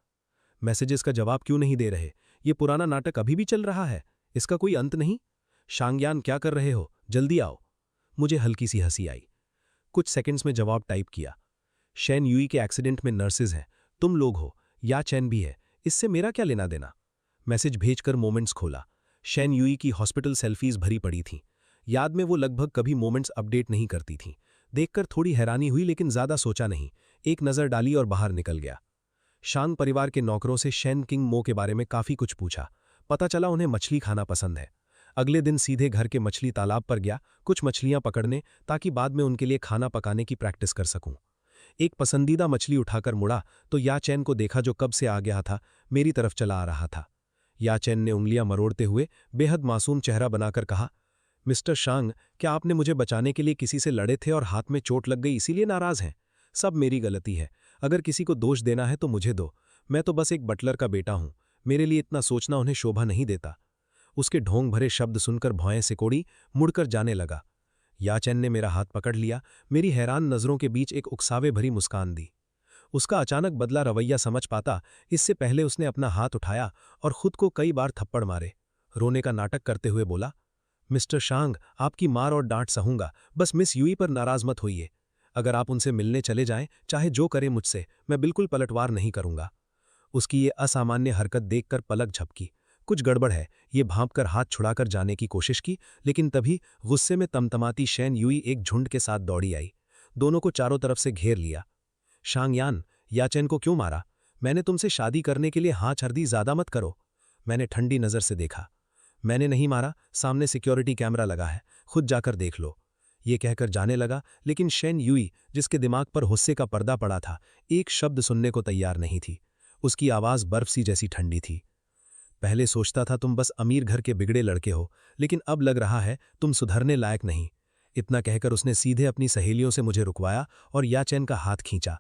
मैसेजेस का जवाब क्यों नहीं दे रहे? ये पुराना नाटक अभी भी चल रहा है, इसका कोई अंत नहीं? शांगयान, क्या कर रहे हो? जल्दी आओ। मुझे हल्की सी हंसी आई। कुछ सेकंड्स में जवाब टाइप किया। शेन युई के एक्सीडेंट में नर्सेज हैं, तुम लोग हो, या चैन भी है, इससे मेरा क्या लेना देना? मैसेज भेजकर मोमेंट्स खोला। शेन युई की हॉस्पिटल सेल्फीज भरी पड़ी थीं। याद में वो लगभग कभी मोमेंट्स अपडेट नहीं करती थीं। देखकर थोड़ी हैरानी हुई, लेकिन ज्यादा सोचा नहीं। एक नजर डाली और बाहर निकल गया। शांग परिवार के नौकरों से शेन किंग मो के बारे में काफी कुछ पूछा। पता चला उन्हें मछली खाना पसंद है। अगले दिन सीधे घर के मछली तालाब पर गया कुछ मछलियां पकड़ने, ताकि बाद में उनके लिए खाना पकाने की प्रैक्टिस कर सकूं। एक पसंदीदा मछली उठाकर मुड़ा तो याचैन को देखा, जो कब से आ गया था, मेरी तरफ चला आ रहा था। याचैन ने उंगलियां मरोड़ते हुए बेहद मासूम चेहरा बनाकर कहा, मिस्टर शांग, क्या आपने मुझे बचाने के लिए किसी से लड़े थे और हाथ में चोट लग गई, इसीलिए नाराज हैं? सब मेरी गलती है। अगर किसी को दोष देना है तो मुझे दो। मैं तो बस एक बटलर का बेटा हूं। मेरे लिए इतना सोचना उन्हें शोभा नहीं देता। उसके ढोंग भरे शब्द सुनकर भौएं सिकोड़ी, मुड़कर जाने लगा। याचैन ने मेरा हाथ पकड़ लिया, मेरी हैरान नजरों के बीच एक उकसावे भरी मुस्कान दी। उसका अचानक बदला रवैया समझ पाता, इससे पहले उसने अपना हाथ उठाया और खुद को कई बार थप्पड़ मारे। रोने का नाटक करते हुए बोला, मिस्टर शांग, आपकी मार और डांट सहूंगा, बस मिस युई पर नाराज मत होइए। अगर आप उनसे मिलने चले जाएं, चाहे जो करें मुझसे, मैं बिल्कुल पलटवार नहीं करूंगा। उसकी ये असामान्य हरकत देखकर पलक झपकी। कुछ गड़बड़ है, ये भांपकर हाथ छुड़ाकर जाने की कोशिश की, लेकिन तभी गुस्से में तमतमाती शेन युई एक झुंड के साथ दौड़ी आई। दोनों को चारों तरफ से घेर लिया। शांगयान, याचैन को क्यों मारा? मैंने तुमसे शादी करने के लिए हाँ छर दी, ज्यादा मत करो। मैंने ठंडी नजर से देखा। मैंने नहीं मारा, सामने सिक्योरिटी कैमरा लगा है, खुद जाकर देख लो। ये कहकर जाने लगा, लेकिन शेन यूई, जिसके दिमाग पर गुस्से का पर्दा पड़ा था, एक शब्द सुनने को तैयार नहीं थी। उसकी आवाज़ बर्फ सी जैसी ठंडी थी। पहले सोचता था तुम बस अमीर घर के बिगड़े लड़के हो, लेकिन अब लग रहा है तुम सुधरने लायक नहीं। इतना कहकर उसने सीधे अपनी सहेलियों से मुझे रुकवाया और याचेन का हाथ खींचा।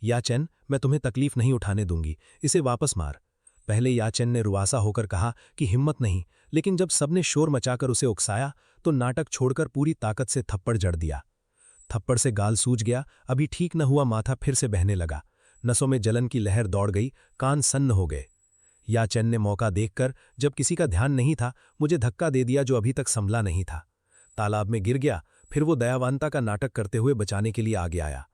याचेन, मैं तुम्हें तकलीफ नहीं उठाने दूंगी, इसे वापस मार। पहले याचेन ने रुआसा होकर कहा कि हिम्मत नहीं, लेकिन जब सबने शोर मचाकर उसे उकसाया तो नाटक छोड़कर पूरी ताकत से थप्पड़ जड़ दिया। थप्पड़ से गाल सूज गया, अभी ठीक न हुआ माथा फिर से बहने लगा। नसों में जलन की लहर दौड़ गई, कान सन्न हो गए। याचेन ने मौका देखकर, जब किसी का ध्यान नहीं था, मुझे धक्का दे दिया जो अभी तक संभला नहीं था। तालाब में गिर गया, फिर वो दयावानता का नाटक करते हुए बचाने के लिए आगे आया।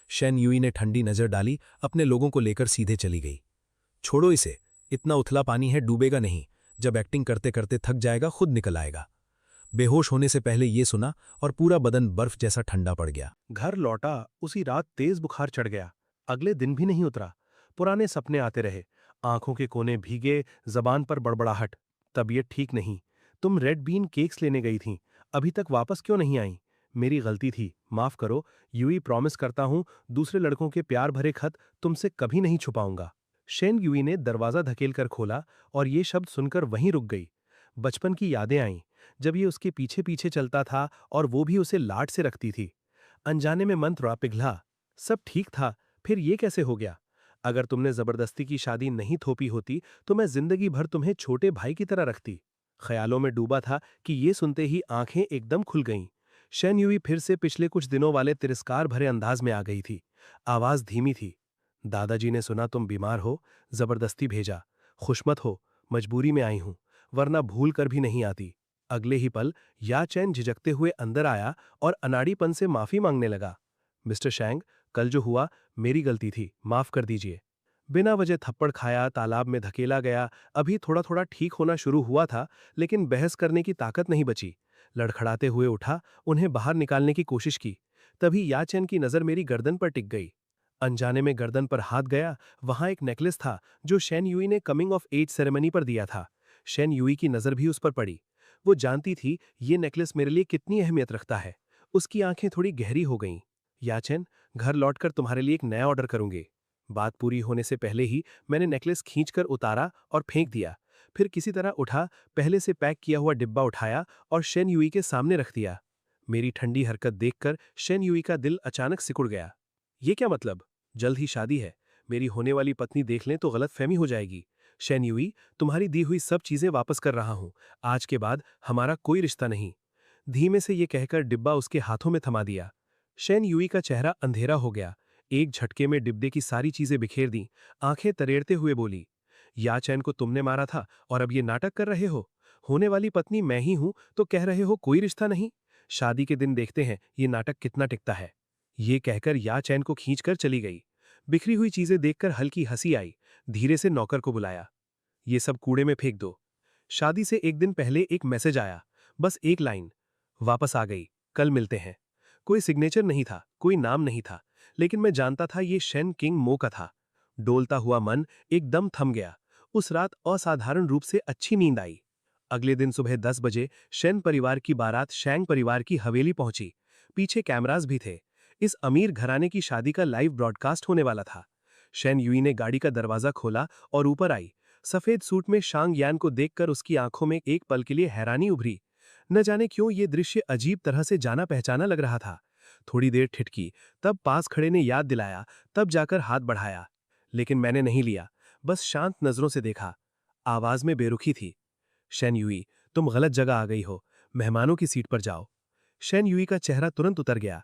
शेन यूई ने ठंडी नजर डाली, अपने लोगों को लेकर सीधे चली गई। छोड़ो इसे, इतना उथला पानी है, डूबेगा नहीं। जब एक्टिंग करते करते थक जाएगा खुद निकल आएगा। बेहोश होने से पहले ये सुना और पूरा बदन बर्फ जैसा ठंडा पड़ गया। घर लौटा, उसी रात तेज बुखार चढ़ गया। अगले दिन भी नहीं उतरा। पुराने सपने आते रहे, आंखों के कोने भीगे, जबान पर बड़बड़ाहट। तबीयत ठीक नहीं। तुम रेड बीन केक्स लेने गई थीं, अभी तक वापस क्यों नहीं आई? मेरी गलती थी, माफ करो। यूई, प्रॉमिस करता हूं दूसरे लड़कों के प्यार भरे खत तुमसे कभी नहीं छुपाऊंगा। शेन यूई ने दरवाजा धकेलकर खोला और ये शब्द सुनकर वहीं रुक गई। बचपन की यादें आईं, जब ये उसके पीछे पीछे चलता था और वो भी उसे लाड से रखती थी। अनजाने में मन थोड़ा पिघला। सब ठीक था, फिर ये कैसे हो गया? अगर तुमने जबरदस्ती की शादी नहीं थोपी होती तो मैं जिंदगी भर तुम्हें छोटे भाई की तरह रखती। ख्यालों में डूबा था कि ये सुनते ही आंखें एकदम खुल गईं। शेन यूई फिर से पिछले कुछ दिनों वाले तिरस्कार भरे अंदाज में आ गई थी। आवाज धीमी थी। दादाजी ने सुना तुम बीमार हो, जबरदस्ती भेजा। खुशमत हो, मजबूरी में आई हूं, वरना भूल कर भी नहीं आती। अगले ही पल याचेन झिझकते हुए अंदर आया और अनाड़ीपन से माफी मांगने लगा। मिस्टर शैंग, कल जो हुआ मेरी गलती थी, माफ कर दीजिए। बिना वजह थप्पड़ खाया, तालाब में धकेला गया। अभी थोड़ा थोड़ा ठीक होना शुरू हुआ था, लेकिन बहस करने की ताकत नहीं बची। लड़खड़ाते हुए उठा, उन्हें बाहर निकालने की कोशिश की। तभी याचेन की नजर मेरी गर्दन पर टिक गई। अनजाने में गर्दन पर हाथ गया, वहां एक नेकलेस था जो शेन यूई ने कमिंग ऑफ एज सेरेमनी पर दिया था। शेन यूई की नजर भी उस पर पड़ी। वो जानती थी ये नेकलेस मेरे लिए कितनी अहमियत रखता है। उसकी आंखें थोड़ी गहरी हो गईं। याचेन, घर लौटकर तुम्हारे लिए एक नया ऑर्डर करूंगी। बात पूरी होने से पहले ही मैंने नेकलेस खींचकर उतारा और फेंक दिया। फिर किसी तरह उठा, पहले से पैक किया हुआ डिब्बा उठाया और शेन यूई के सामने रख दिया। मेरी ठंडी हरकत देखकर शेन यूई का दिल अचानक सिकुड़ गया। ये क्या मतलब? जल्द ही शादी है, मेरी होने वाली पत्नी देख लें तो गलतफहमी हो जाएगी। शेन यूई, तुम्हारी दी हुई सब चीजें वापस कर रहा हूं। आज के बाद हमारा कोई रिश्ता नहीं। धीमे से ये कहकर डिब्बा उसके हाथों में थमा दिया। शेन यूई का चेहरा अंधेरा हो गया। एक झटके में डिब्बे की सारी चीजें बिखेर दी। आंखें तरेड़ते हुए बोली, याचेन को तुमने मारा था और अब ये नाटक कर रहे हो? होने वाली पत्नी मैं ही हूं तो कह रहे हो कोई रिश्ता नहीं? शादी के दिन देखते हैं ये नाटक कितना टिकता है। ये कहकर याचेन को खींचकर चली गई। बिखरी हुई चीजें देखकर हल्की हंसी आई। धीरे से नौकर को बुलाया। ये सब कूड़े में फेंक दो। शादी से एक दिन पहले एक मैसेज आया, बस एक लाइन, वापस आ गई, कल मिलते हैं। कोई सिग्नेचर नहीं था, कोई नाम नहीं था, लेकिन मैं जानता था ये शेन किंग मो का था। डोलता हुआ मन एकदम थम गया। उस रात असाधारण रूप से अच्छी नींद आई। अगले दिन सुबह 10 बजे शेन परिवार की बारात शैंग परिवार की हवेली पहुंची। पीछे कैमरास भी थे। इस अमीर घराने की शादी का लाइव ब्रॉडकास्ट होने वाला था। शेन यूई ने गाड़ी का दरवाजा खोला और ऊपर आई। सफेद सूट में शांग यान को देखकर उसकी आंखों में एक पल के लिए हैरानी उभरी। न जाने क्यों ये दृश्य अजीब तरह से जाना पहचाना लग रहा था। थोड़ी देर ठिठकी, तब पास खड़े ने याद दिलाया, तब जाकर हाथ बढ़ाया। लेकिन मैंने नहीं लिया, बस शांत नजरों से देखा। आवाज में बेरुखी थी, शेन यूई, तुम गलत जगह आ गई हो, मेहमानों की सीट पर जाओ। शेन यूई का चेहरा तुरंत उतर गया।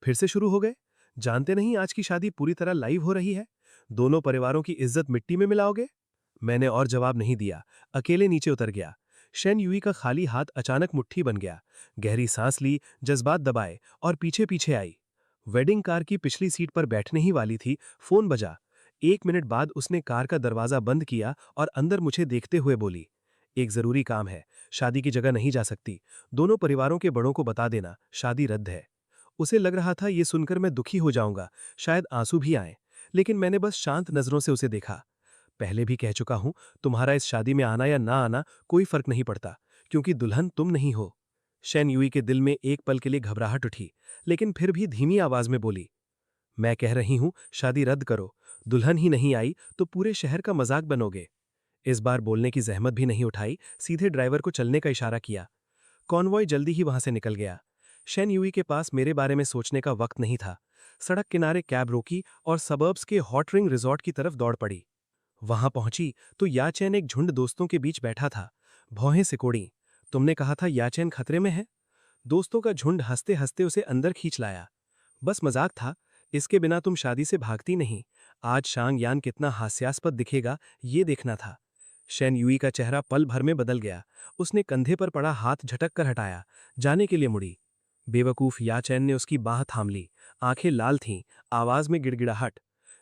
फिर से शुरू हो गए? जानते नहीं आज की शादी पूरी तरह लाइव हो रही है? दोनों परिवारों की इज्जत मिट्टी में मिलाओगे? मैंने और जवाब नहीं दिया, अकेले नीचे उतर गया। शेन यूई का खाली हाथ अचानक मुट्ठी बन गया। गहरी सांस ली, जज्बात दबाए और पीछे पीछे आई। वेडिंग कार की पिछली सीट पर बैठने ही वाली थी, फोन बजा। 1 मिनट बाद उसने कार का दरवाजा बंद किया और अंदर मुझे देखते हुए बोली, एक जरूरी काम है, शादी की जगह नहीं जा सकती। दोनों परिवारों के बड़ों को बता देना, शादी रद्द है। उसे लग रहा था ये सुनकर मैं दुखी हो जाऊंगा, शायद आंसू भी आए, लेकिन मैंने बस शांत नजरों से उसे देखा। पहले भी कह चुका हूं, तुम्हारा इस शादी में आना या ना आना कोई फर्क नहीं पड़ता, क्योंकि दुल्हन तुम नहीं हो। शेन यूई के दिल में एक पल के लिए घबराहट उठी, लेकिन फिर भी धीमी आवाज में बोली, मैं कह रही हूं शादी रद्द करो। दुल्हन ही नहीं आई तो पूरे शहर का मजाक बनोगे। इस बार बोलने की जहमत भी नहीं उठाई, सीधे ड्राइवर को चलने का इशारा किया। कॉन्वॉय जल्दी ही वहां से निकल गया। शेन यूई के पास मेरे बारे में सोचने का वक्त नहीं था। सड़क किनारे कैब रोकी और सबर्ब्स के हॉट रिंग रिजॉर्ट की तरफ दौड़ पड़ी। वहां पहुंची तो याचैन एक झुंड दोस्तों के बीच बैठा था। भौहें सिकोड़ी, तुमने कहा था याचैन खतरे में है। दोस्तों का झुंड हंसते हंसते उसे अंदर खींच लाया। बस मजाक था, इसके बिना तुम शादी से भागती नहीं। आज शांग यान कितना हास्यास्पद दिखेगा ये देखना था। शेन यूई का चेहरा पल भर में बदल गया। उसने कंधे पर पड़ा हाथ झटक कर हटाया, जाने के लिए मुड़ी। बेवकूफ याचैन ने उसकी बाह थाम ली। आंखें लाल थीं, आवाज में गिड़गिड़ाहट।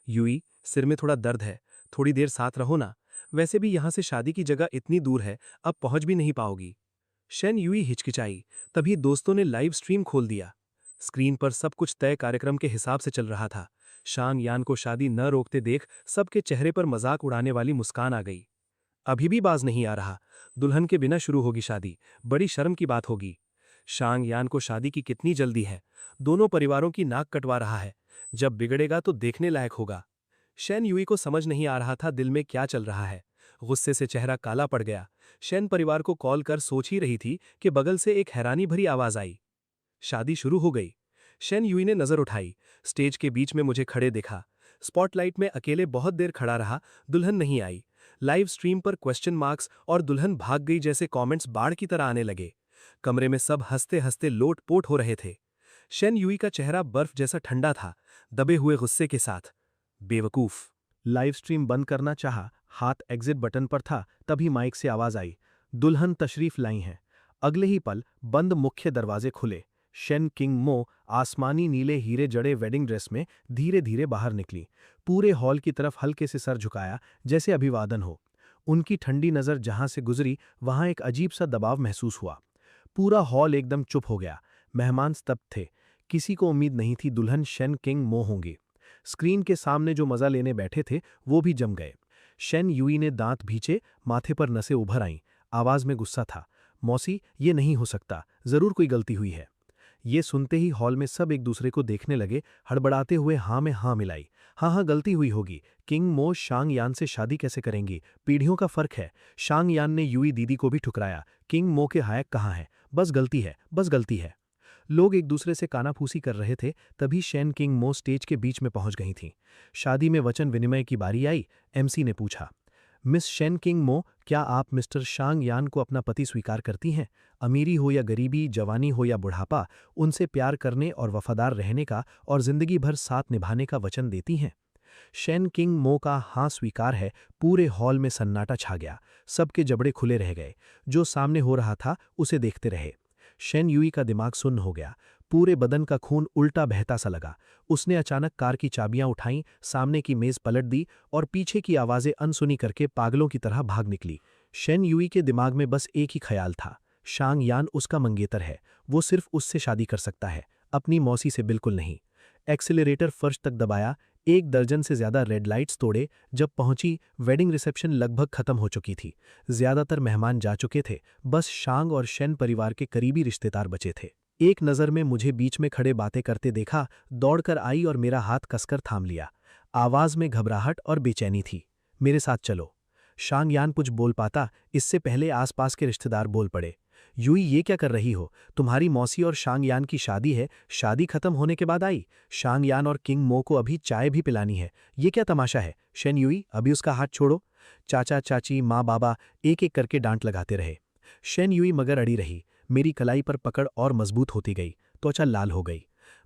यूई, सिर में थोड़ा दर्द है, थोड़ी देर साथ रहो ना। वैसे भी यहां से शादी की जगह इतनी दूर है, अब पहुंच भी नहीं पाओगी। शेन यूई हिचकिचाई, तभी दोस्तों ने लाइव स्ट्रीम खोल दिया। स्क्रीन पर सब कुछ तय कार्यक्रम के हिसाब से चल रहा था। शांग यान को शादी न रोकते देख सबके चेहरे पर मजाक उड़ाने वाली मुस्कान आ गई। अभी भी बाज नहीं आ रहा, दुल्हन के बिना शुरू होगी शादी, बड़ी शर्म की बात होगी। शांग यान को शादी की कितनी जल्दी है, दोनों परिवारों की नाक कटवा रहा है। जब बिगड़ेगा तो देखने लायक होगा। शेन यूई को समझ नहीं आ रहा था दिल में क्या चल रहा है। गुस्से से चेहरा काला पड़ गया। शेन परिवार को कॉल कर सोच ही रही थी कि बगल से एक हैरानी भरी आवाज आई। शादी शुरू हो गई। शेन यूई ने नजर उठाई, स्टेज के बीच में मुझे खड़े देखा। स्पॉटलाइट में अकेले बहुत देर खड़ा रहा, दुल्हन नहीं आई। लाइव स्ट्रीम पर क्वेश्चन मार्क्स और दुल्हन भाग गई जैसे कमेंट्स बाढ़ की तरह आने लगे। कमरे में सब हंसते हंसते लोट-पोट हो रहे थे। शेन यूई का चेहरा बर्फ जैसा ठंडा था, दबे हुए गुस्से के साथ। बेवकूफ। लाइव स्ट्रीम बंद करना चाहा, हाथ एग्जिट बटन पर था, तभी माइक से आवाज आई, दुल्हन तशरीफ लाई हैं। अगले ही पल बंद मुख्य दरवाजे खुले। शेन किंग मो आसमानी नीले हीरे जड़े वेडिंग ड्रेस में धीरे धीरे बाहर निकली। पूरे हॉल की तरफ हल्के से सर झुकाया, जैसे अभिवादन हो। उनकी ठंडी नजर जहां से गुजरी वहां एक अजीब सा दबाव महसूस हुआ। पूरा हॉल एकदम चुप हो गया। मेहमान स्तब्ध थे। किसी को उम्मीद नहीं थी दुल्हन शेन किंग मो होंगी। स्क्रीन के सामने जो मजा लेने बैठे थे वो भी जम गए। शेन यूई ने दांत भींचे, माथे पर नसें उभर आईं। आवाज में गुस्सा था, मौसी ये नहीं हो सकता, जरूर कोई गलती हुई है। ये सुनते ही हॉल में सब एक दूसरे को देखने लगे, हड़बड़ाते हुए हाँ में हाँ मिलाई। हाँ गलती हुई होगी। किंग मो शांग यान से शादी कैसे करेंगी, पीढ़ियों का फर्क है। शांग यान ने यूई दीदी को भी ठुकराया। किंग मो के हायक कहाँ है, बस गलती है, बस गलती है। लोग एक दूसरे से कानाफूसी कर रहे थे, तभी शेन किंग मो स्टेज के बीच में पहुंच गई थीं। शादी में वचन विनिमय की बारी आई। एमसी ने पूछा, मिस शेन किंग मो, क्या आप मिस्टर शांग यान को अपना पति स्वीकार करती हैं? अमीरी हो या गरीबी, जवानी हो या बुढ़ापा, उनसे प्यार करने और वफादार रहने का और जिंदगी भर साथ निभाने का वचन देती हैं? शेन किंग मो का हाँ स्वीकार है। पूरे हॉल में सन्नाटा छा गया। सबके जबड़े खुले रह गए। जो सामने हो रहा था उसे देखते रहे। शेन यूई का दिमाग सुन्न हो गया। पूरे बदन का खून उल्टा बहता सा लगा। उसने अचानक कार की चाबियां उठाईं, सामने की मेज पलट दी और पीछे की आवाजें अनसुनी करके पागलों की तरह भाग निकली। शेन यूई के दिमाग में बस एक ही ख्याल था, शांग यान उसका मंगेतर है। वो सिर्फ उससे शादी कर सकता है, अपनी मौसी से बिल्कुल नहीं। एक्सीलरेटर फर्श तक दबाया, 1 दर्जन से ज्यादा रेड लाइट्स तोड़े। जब पहुंची, वेडिंग रिसेप्शन लगभग खत्म हो चुकी थी। ज्यादातर मेहमान जा चुके थे, बस शांग और शेन परिवार के करीबी रिश्तेदार बचे थे। एक नज़र में मुझे बीच में खड़े बातें करते देखा, दौड़कर आई और मेरा हाथ कसकर थाम लिया। आवाज में घबराहट और बेचैनी थी। मेरे साथ चलो। शांग यान कुछ बोल पाता, इससे पहले आसपास के रिश्तेदार बोल पड़े। यूई, ये क्या कर रही हो? तुम्हारी मौसी और शांग यान की शादी है, शादी खत्म होने के बाद आई। शांग यान और किंग मो को अभी चाय भी पिलानी है। ये क्या तमाशा है? शेन यूई, अभी उसका हाथ छोड़ो। चाचा चाची, माँ बाबा एक एक करके डांट लगाते रहे। शेन यूई मगर अड़ी रही। मेरी कलाई पर पकड़ और मजबूत होती गई, त्वचा लाल हो गई।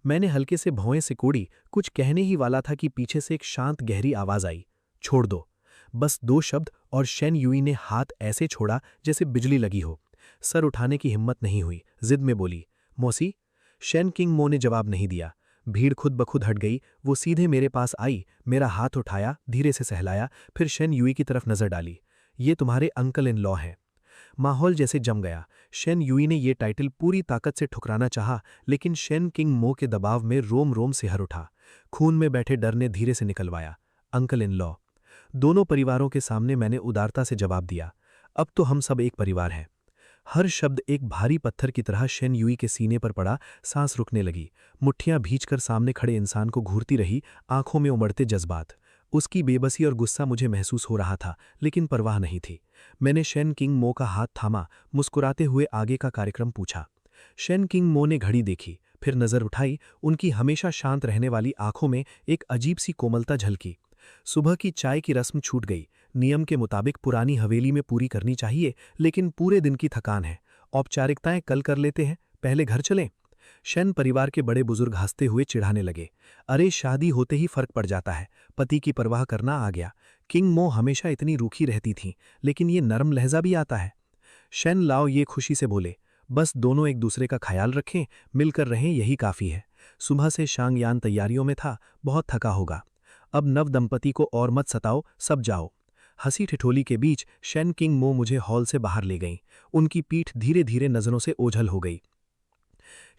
मैंने हल्के से भौएं सिकोड़ी, कुछ कहने ही वाला था कि पीछे से एक शांत गहरी आवाज आई, छोड़ दो। बस 2 शब्द और शेन यूई ने हाथ ऐसे छोड़ा जैसे बिजली लगी हो। सर उठाने की हिम्मत नहीं हुई, जिद में बोली, मौसी। शेन किंग मो ने जवाब नहीं दिया। भीड़ खुद ब खुद हट गई। वो सीधे मेरे पास आई, मेरा हाथ उठाया, धीरे से सहलाया, फिर शेन यूई की तरफ नजर डाली। ये तुम्हारे अंकल इन लॉ हैं। माहौल जैसे जम गया। शेन यूई ने ये टाइटल पूरी ताकत से ठुकराना चाहा, लेकिन शेन किंग मो के दबाव में रोम रोम सिहर उठा। खून में बैठे डर ने धीरे से निकलवाया, अंकल इन लॉ। दोनों परिवारों के सामने मैंने उदारता से जवाब दिया, अब तो हम सब एक परिवार हैं। हर शब्द एक भारी पत्थर की तरह शेन युई के सीने पर पड़ा। सांस रुकने लगी। मुट्ठियां भींचकर सामने खड़े इंसान को घूरती रही, आंखों में उमड़ते जज्बात। उसकी बेबसी और गुस्सा मुझे महसूस हो रहा था, लेकिन परवाह नहीं थी। मैंने शेन किंग मो का हाथ थामा, मुस्कुराते हुए आगे का कार्यक्रम पूछा। शेन किंग मो ने घड़ी देखी, फिर नजर उठाई। उनकी हमेशा शांत रहने वाली आंखों में एक अजीब सी कोमलता झलकी। सुबह की चाय की रस्म छूट गई। नियम के मुताबिक पुरानी हवेली में पूरी करनी चाहिए, लेकिन पूरे दिन की थकान है। औपचारिकताएं कल कर लेते हैं, पहले घर चलें। शेन परिवार के बड़े बुजुर्ग हंसते हुए चिढ़ाने लगे। अरे, शादी होते ही फर्क पड़ जाता है, पति की परवाह करना आ गया। किंग मो हमेशा इतनी रूखी रहती थीं, लेकिन ये नरम लहजा भी आता है। शेन लाओ ये खुशी से बोले, बस दोनों एक दूसरे का ख्याल रखें, मिलकर रहें, यही काफी है। सुबह से शांग यान तैयारियों में था, बहुत थका होगा। अब नव दंपति को और मत सताओ, सब जाओ। हंसी ठिठोली के बीच शेन किंग मो मुझे हॉल से बाहर ले गईं। उनकी पीठ धीरे धीरे नजरों से ओझल हो गई।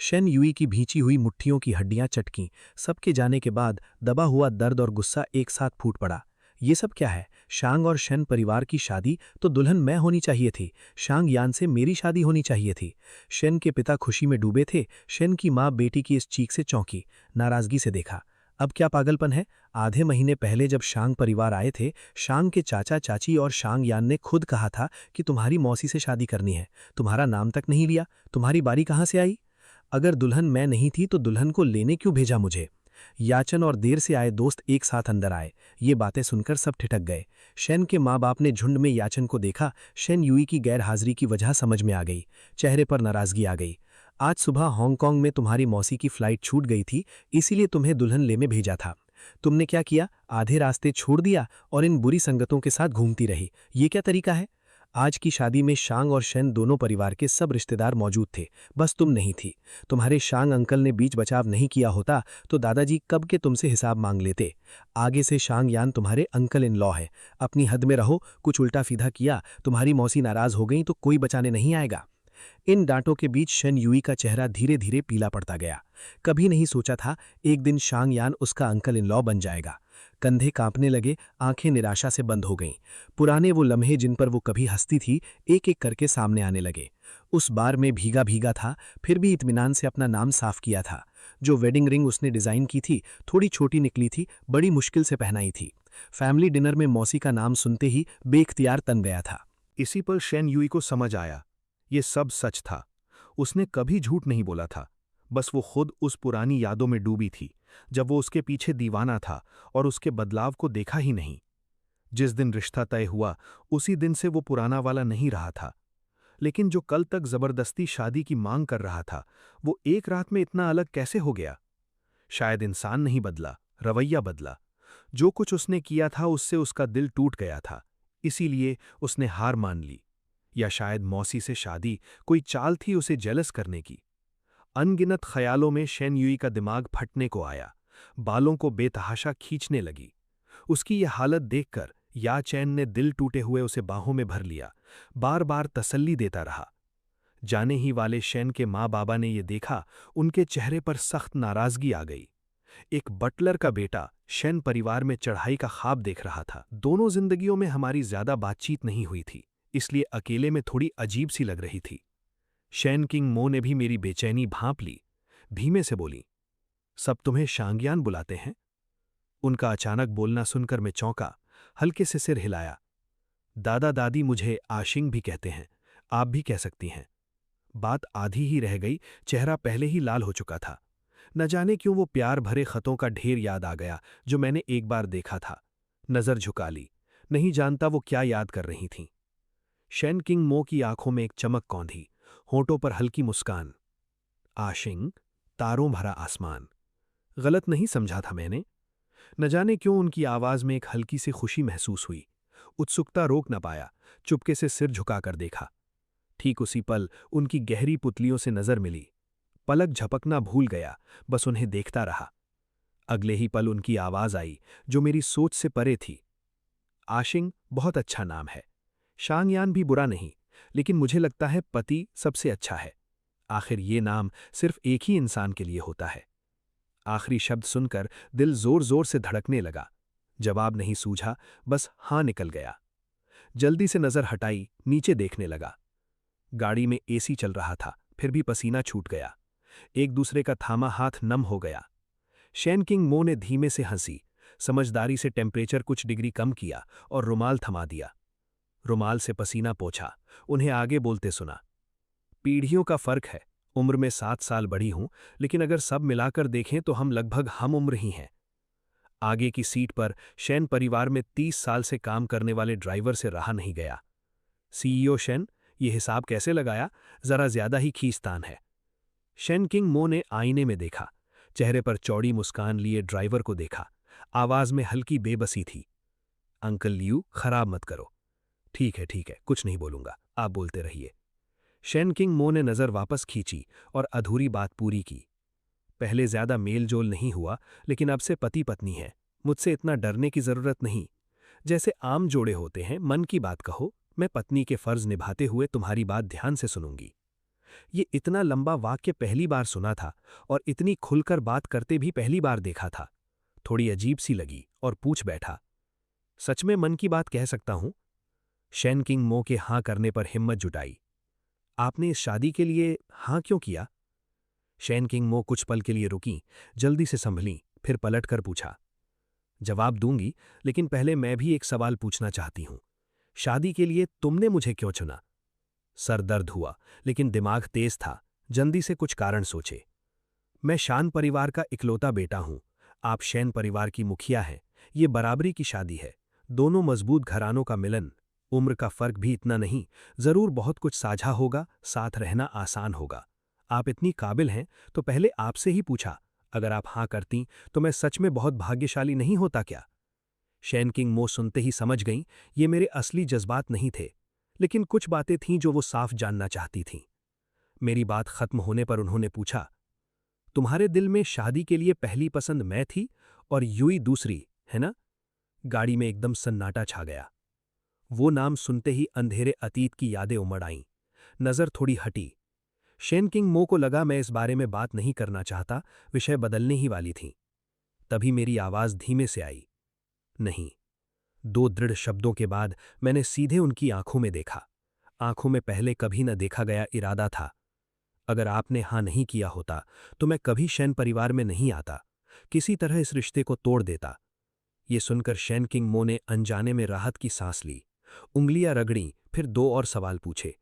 शेन युई की भींची हुई मुट्ठियों की हड्डियां चटकीं। सबके जाने के बाद दबा हुआ दर्द और गुस्सा एक साथ फूट पड़ा। ये सब क्या है? शांग और शेन परिवार की शादी तो दुल्हन मैं होनी चाहिए थी। शांग यान से मेरी शादी होनी चाहिए थी। शेन के पिता खुशी में डूबे थे। शेन की माँ बेटी की इस चीख से चौंकी, नाराजगी से देखा। अब क्या पागलपन है? आधे महीने पहले जब शांग परिवार आए थे, शांग के चाचा चाची और शांग यान ने खुद कहा था कि तुम्हारी मौसी से शादी करनी है। तुम्हारा नाम तक नहीं लिया। तुम्हारी बारी कहाँ से आई? अगर दुल्हन मैं नहीं थी तो दुल्हन को लेने क्यों भेजा मुझे? याचन और देर से आए दोस्त एक साथ अंदर आए। ये बातें सुनकर सब ठिठक गए। शेन के माँ बाप ने झुंड में याचन को देखा। शेन युई की गैर हाजिरी की वजह समझ में आ गई। चेहरे पर नाराजगी आ गई। आज सुबह हांगकांग में तुम्हारी मौसी की फ्लाइट छूट गई थी, इसीलिए तुम्हें दुल्हन लेने भेजा था। तुमने क्या किया? आधे रास्ते छोड़ दिया और इन बुरी संगतों के साथ घूमती रही। ये क्या तरीका है? आज की शादी में शांग और शेन दोनों परिवार के सब रिश्तेदार मौजूद थे, बस तुम नहीं थी। तुम्हारे शांग अंकल ने बीच बचाव नहीं किया होता तो दादाजी कब के तुमसे हिसाब मांग लेते। आगे से शांग यान तुम्हारे अंकल इन लॉ है। अपनी हद में रहो। कुछ उल्टा सीधा किया, तुम्हारी मौसी नाराज हो गई तो कोई बचाने नहीं आएगा। इन डांटों के बीच शेन युई का चेहरा धीरे धीरे पीला पड़ता गया। कभी नहीं सोचा था एक दिन शांग यान उसका अंकल इन लॉ बन जाएगा। कंधे कांपने लगे, आंखें निराशा से बंद हो गईं। पुराने वो लम्हे जिन पर वो कभी हंसती थी, एक एक करके सामने आने लगे। उस बार में भीगा भीगा था, फिर भी इत्मीनान से अपना नाम साफ किया था। जो वेडिंग रिंग उसने डिजाइन की थी, थोड़ी छोटी निकली थी, बड़ी मुश्किल से पहनाई थी। फैमिली डिनर में मौसी का नाम सुनते ही बेख्तियार तन गया था। इसी पर शेन युई को समझ आया, ये सब सच था। उसने कभी झूठ नहीं बोला था। बस वो खुद उस पुरानी यादों में डूबी थी, जब वो उसके पीछे दीवाना था और उसके बदलाव को देखा ही नहीं। जिस दिन रिश्ता तय हुआ, उसी दिन से वो पुराना वाला नहीं रहा था। लेकिन जो कल तक जबरदस्ती शादी की मांग कर रहा था, वो एक रात में इतना अलग कैसे हो गया? शायद इंसान नहीं बदला, रवैया बदला। जो कुछ उसने किया था उससे उसका दिल टूट गया था, इसीलिए उसने हार मान ली। या शायद मौसी से शादी कोई चाल थी उसे जेलस करने की। अनगिनत ख्यालों में शेन युई का दिमाग फटने को आया। बालों को बेतहाशा खींचने लगी। उसकी यह हालत देखकर या चैन ने दिल टूटे हुए उसे बाहों में भर लिया। बार बार तसल्ली देता रहा। जाने ही वाले शेन के माँ बाबा ने ये देखा, उनके चेहरे पर सख्त नाराजगी आ गई। एक बटलर का बेटा शेन परिवार में चढ़ाई का ख्वाब देख रहा था। दोनों जिंदगियों में हमारी ज्यादा बातचीत नहीं हुई थी, इसलिए अकेले में थोड़ी अजीब सी लग रही थी। शेन किंग मो ने भी मेरी बेचैनी भांप ली। धीमे से बोली, सब तुम्हें शांगयान बुलाते हैं? उनका अचानक बोलना सुनकर मैं चौंका, हल्के से सिर हिलाया। दादा दादी मुझे आशिंग भी कहते हैं, आप भी कह सकती हैं। बात आधी ही रह गई, चेहरा पहले ही लाल हो चुका था। न जाने क्यों वो प्यार भरे खतों का ढेर याद आ गया जो मैंने एक बार देखा था। नजर झुका ली, नहीं जानता वो क्या याद कर रही थीं। शेन किंग मो की आंखों में एक चमक कौंधी, होंठों पर हल्की मुस्कान। आशिंग, तारों भरा आसमान। गलत नहीं समझा था मैंने। न जाने क्यों उनकी आवाज में एक हल्की सी खुशी महसूस हुई। उत्सुकता रोक न पाया, चुपके से सिर झुकाकर देखा। ठीक उसी पल उनकी गहरी पुतलियों से नजर मिली। पलक झपकना भूल गया, बस उन्हें देखता रहा। अगले ही पल उनकी आवाज आई, जो मेरी सोच से परे थी। आशिंग बहुत अच्छा नाम है। शांगयान भी बुरा नहीं, लेकिन मुझे लगता है पति सबसे अच्छा है। आखिर ये नाम सिर्फ एक ही इंसान के लिए होता है। आखिरी शब्द सुनकर दिल जोर जोर से धड़कने लगा। जवाब नहीं सूझा, बस हाँ निकल गया। जल्दी से नजर हटाई, नीचे देखने लगा। गाड़ी में एसी चल रहा था, फिर भी पसीना छूट गया। एक दूसरे का थामा हाथ नम हो गया। शैन किंग मो ने धीमे से हंसी, समझदारी से टेम्परेचर कुछ डिग्री कम किया और रुमाल थमा दिया। रुमाल से पसीना पोंछा, उन्हें आगे बोलते सुना। पीढ़ियों का फर्क है, उम्र में 7 साल बड़ी हूं, लेकिन अगर सब मिलाकर देखें तो हम लगभग हम उम्र ही हैं। आगे की सीट पर शैन परिवार में 30 साल से काम करने वाले ड्राइवर से रहा नहीं गया। सीईओ शैन, ये हिसाब कैसे लगाया? जरा ज्यादा ही खींचतान है। शैन किंग मो ने आईने में देखा, चेहरे पर चौड़ी मुस्कान लिए ड्राइवर को देखा। आवाज में हल्की बेबसी थी। अंकल लियू, खराब मत करो। ठीक है, कुछ नहीं बोलूंगा, आप बोलते रहिए। शैन किंग मो ने नजर वापस खींची और अधूरी बात पूरी की। पहले ज्यादा मेल जोल नहीं हुआ, लेकिन अब से पति पत्नी है। मुझसे इतना डरने की जरूरत नहीं। जैसे आम जोड़े होते हैं, मन की बात कहो, मैं पत्नी के फर्ज निभाते हुए तुम्हारी बात ध्यान से सुनूंगी। ये इतना लंबा वाक्य पहली बार सुना था और इतनी खुलकर बात करते भी पहली बार देखा था। थोड़ी अजीब सी लगी और पूछ बैठा, सच में मन की बात कह सकता हूं? शैन किंग मो के हां करने पर हिम्मत जुटाई। आपने इस शादी के लिए हां क्यों किया? शैन किंग मो कुछ पल के लिए रुकीं, जल्दी से संभलीं, फिर पलटकर पूछा, जवाब दूंगी, लेकिन पहले मैं भी एक सवाल पूछना चाहती हूं। शादी के लिए तुमने मुझे क्यों चुना? सर दर्द हुआ, लेकिन दिमाग तेज था। जल्दी से कुछ कारण सोचे। मैं शान परिवार का इकलौता बेटा हूं। आप शैन परिवार की मुखिया हैं। ये बराबरी की शादी है, दोनों मजबूत घरानों का मिलन। उम्र का फर्क भी इतना नहीं, जरूर बहुत कुछ साझा होगा, साथ रहना आसान होगा। आप इतनी काबिल हैं तो पहले आपसे ही पूछा, अगर आप हां करती तो मैं सच में बहुत भाग्यशाली नहीं होता क्या? शैन किंग मो सुनते ही समझ गईं, ये मेरे असली जज्बात नहीं थे, लेकिन कुछ बातें थीं जो वो साफ जानना चाहती थीं। मेरी बात खत्म होने पर उन्होंने पूछा, तुम्हारे दिल में शादी के लिए पहली पसंद मैं थी और यूई दूसरी, है ना? गाड़ी में एकदम सन्नाटा छा गया। वो नाम सुनते ही अंधेरे अतीत की यादें उमड़ आईं। नजर थोड़ी हटी। शैन किंग मो को लगा मैं इस बारे में बात नहीं करना चाहता, विषय बदलने ही वाली थी। तभी मेरी आवाज धीमे से आई, नहीं। 2 दृढ़ शब्दों के बाद मैंने सीधे उनकी आंखों में देखा। आंखों में पहले कभी न देखा गया इरादा था। अगर आपने हां नहीं किया होता तो मैं कभी शैन परिवार में नहीं आता, किसी तरह इस रिश्ते को तोड़ देता। ये सुनकर शैन किंग मो ने अनजाने में राहत की सांस ली। उंगलियां रगड़ी, फिर 2 और सवाल पूछे।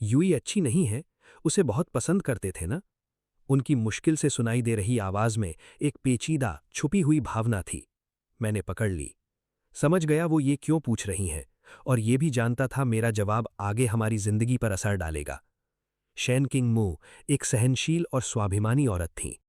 यूई अच्छी नहीं है, उसे बहुत पसंद करते थे ना? उनकी मुश्किल से सुनाई दे रही आवाज में एक पेचीदा, छुपी हुई भावना थी। मैंने पकड़ ली। समझ गया वो ये क्यों पूछ रही हैं, और ये भी जानता था मेरा जवाब आगे हमारी जिंदगी पर असर डालेगा। शैन किंग मो एक सहनशील और स्वाभिमानी औरत थीं।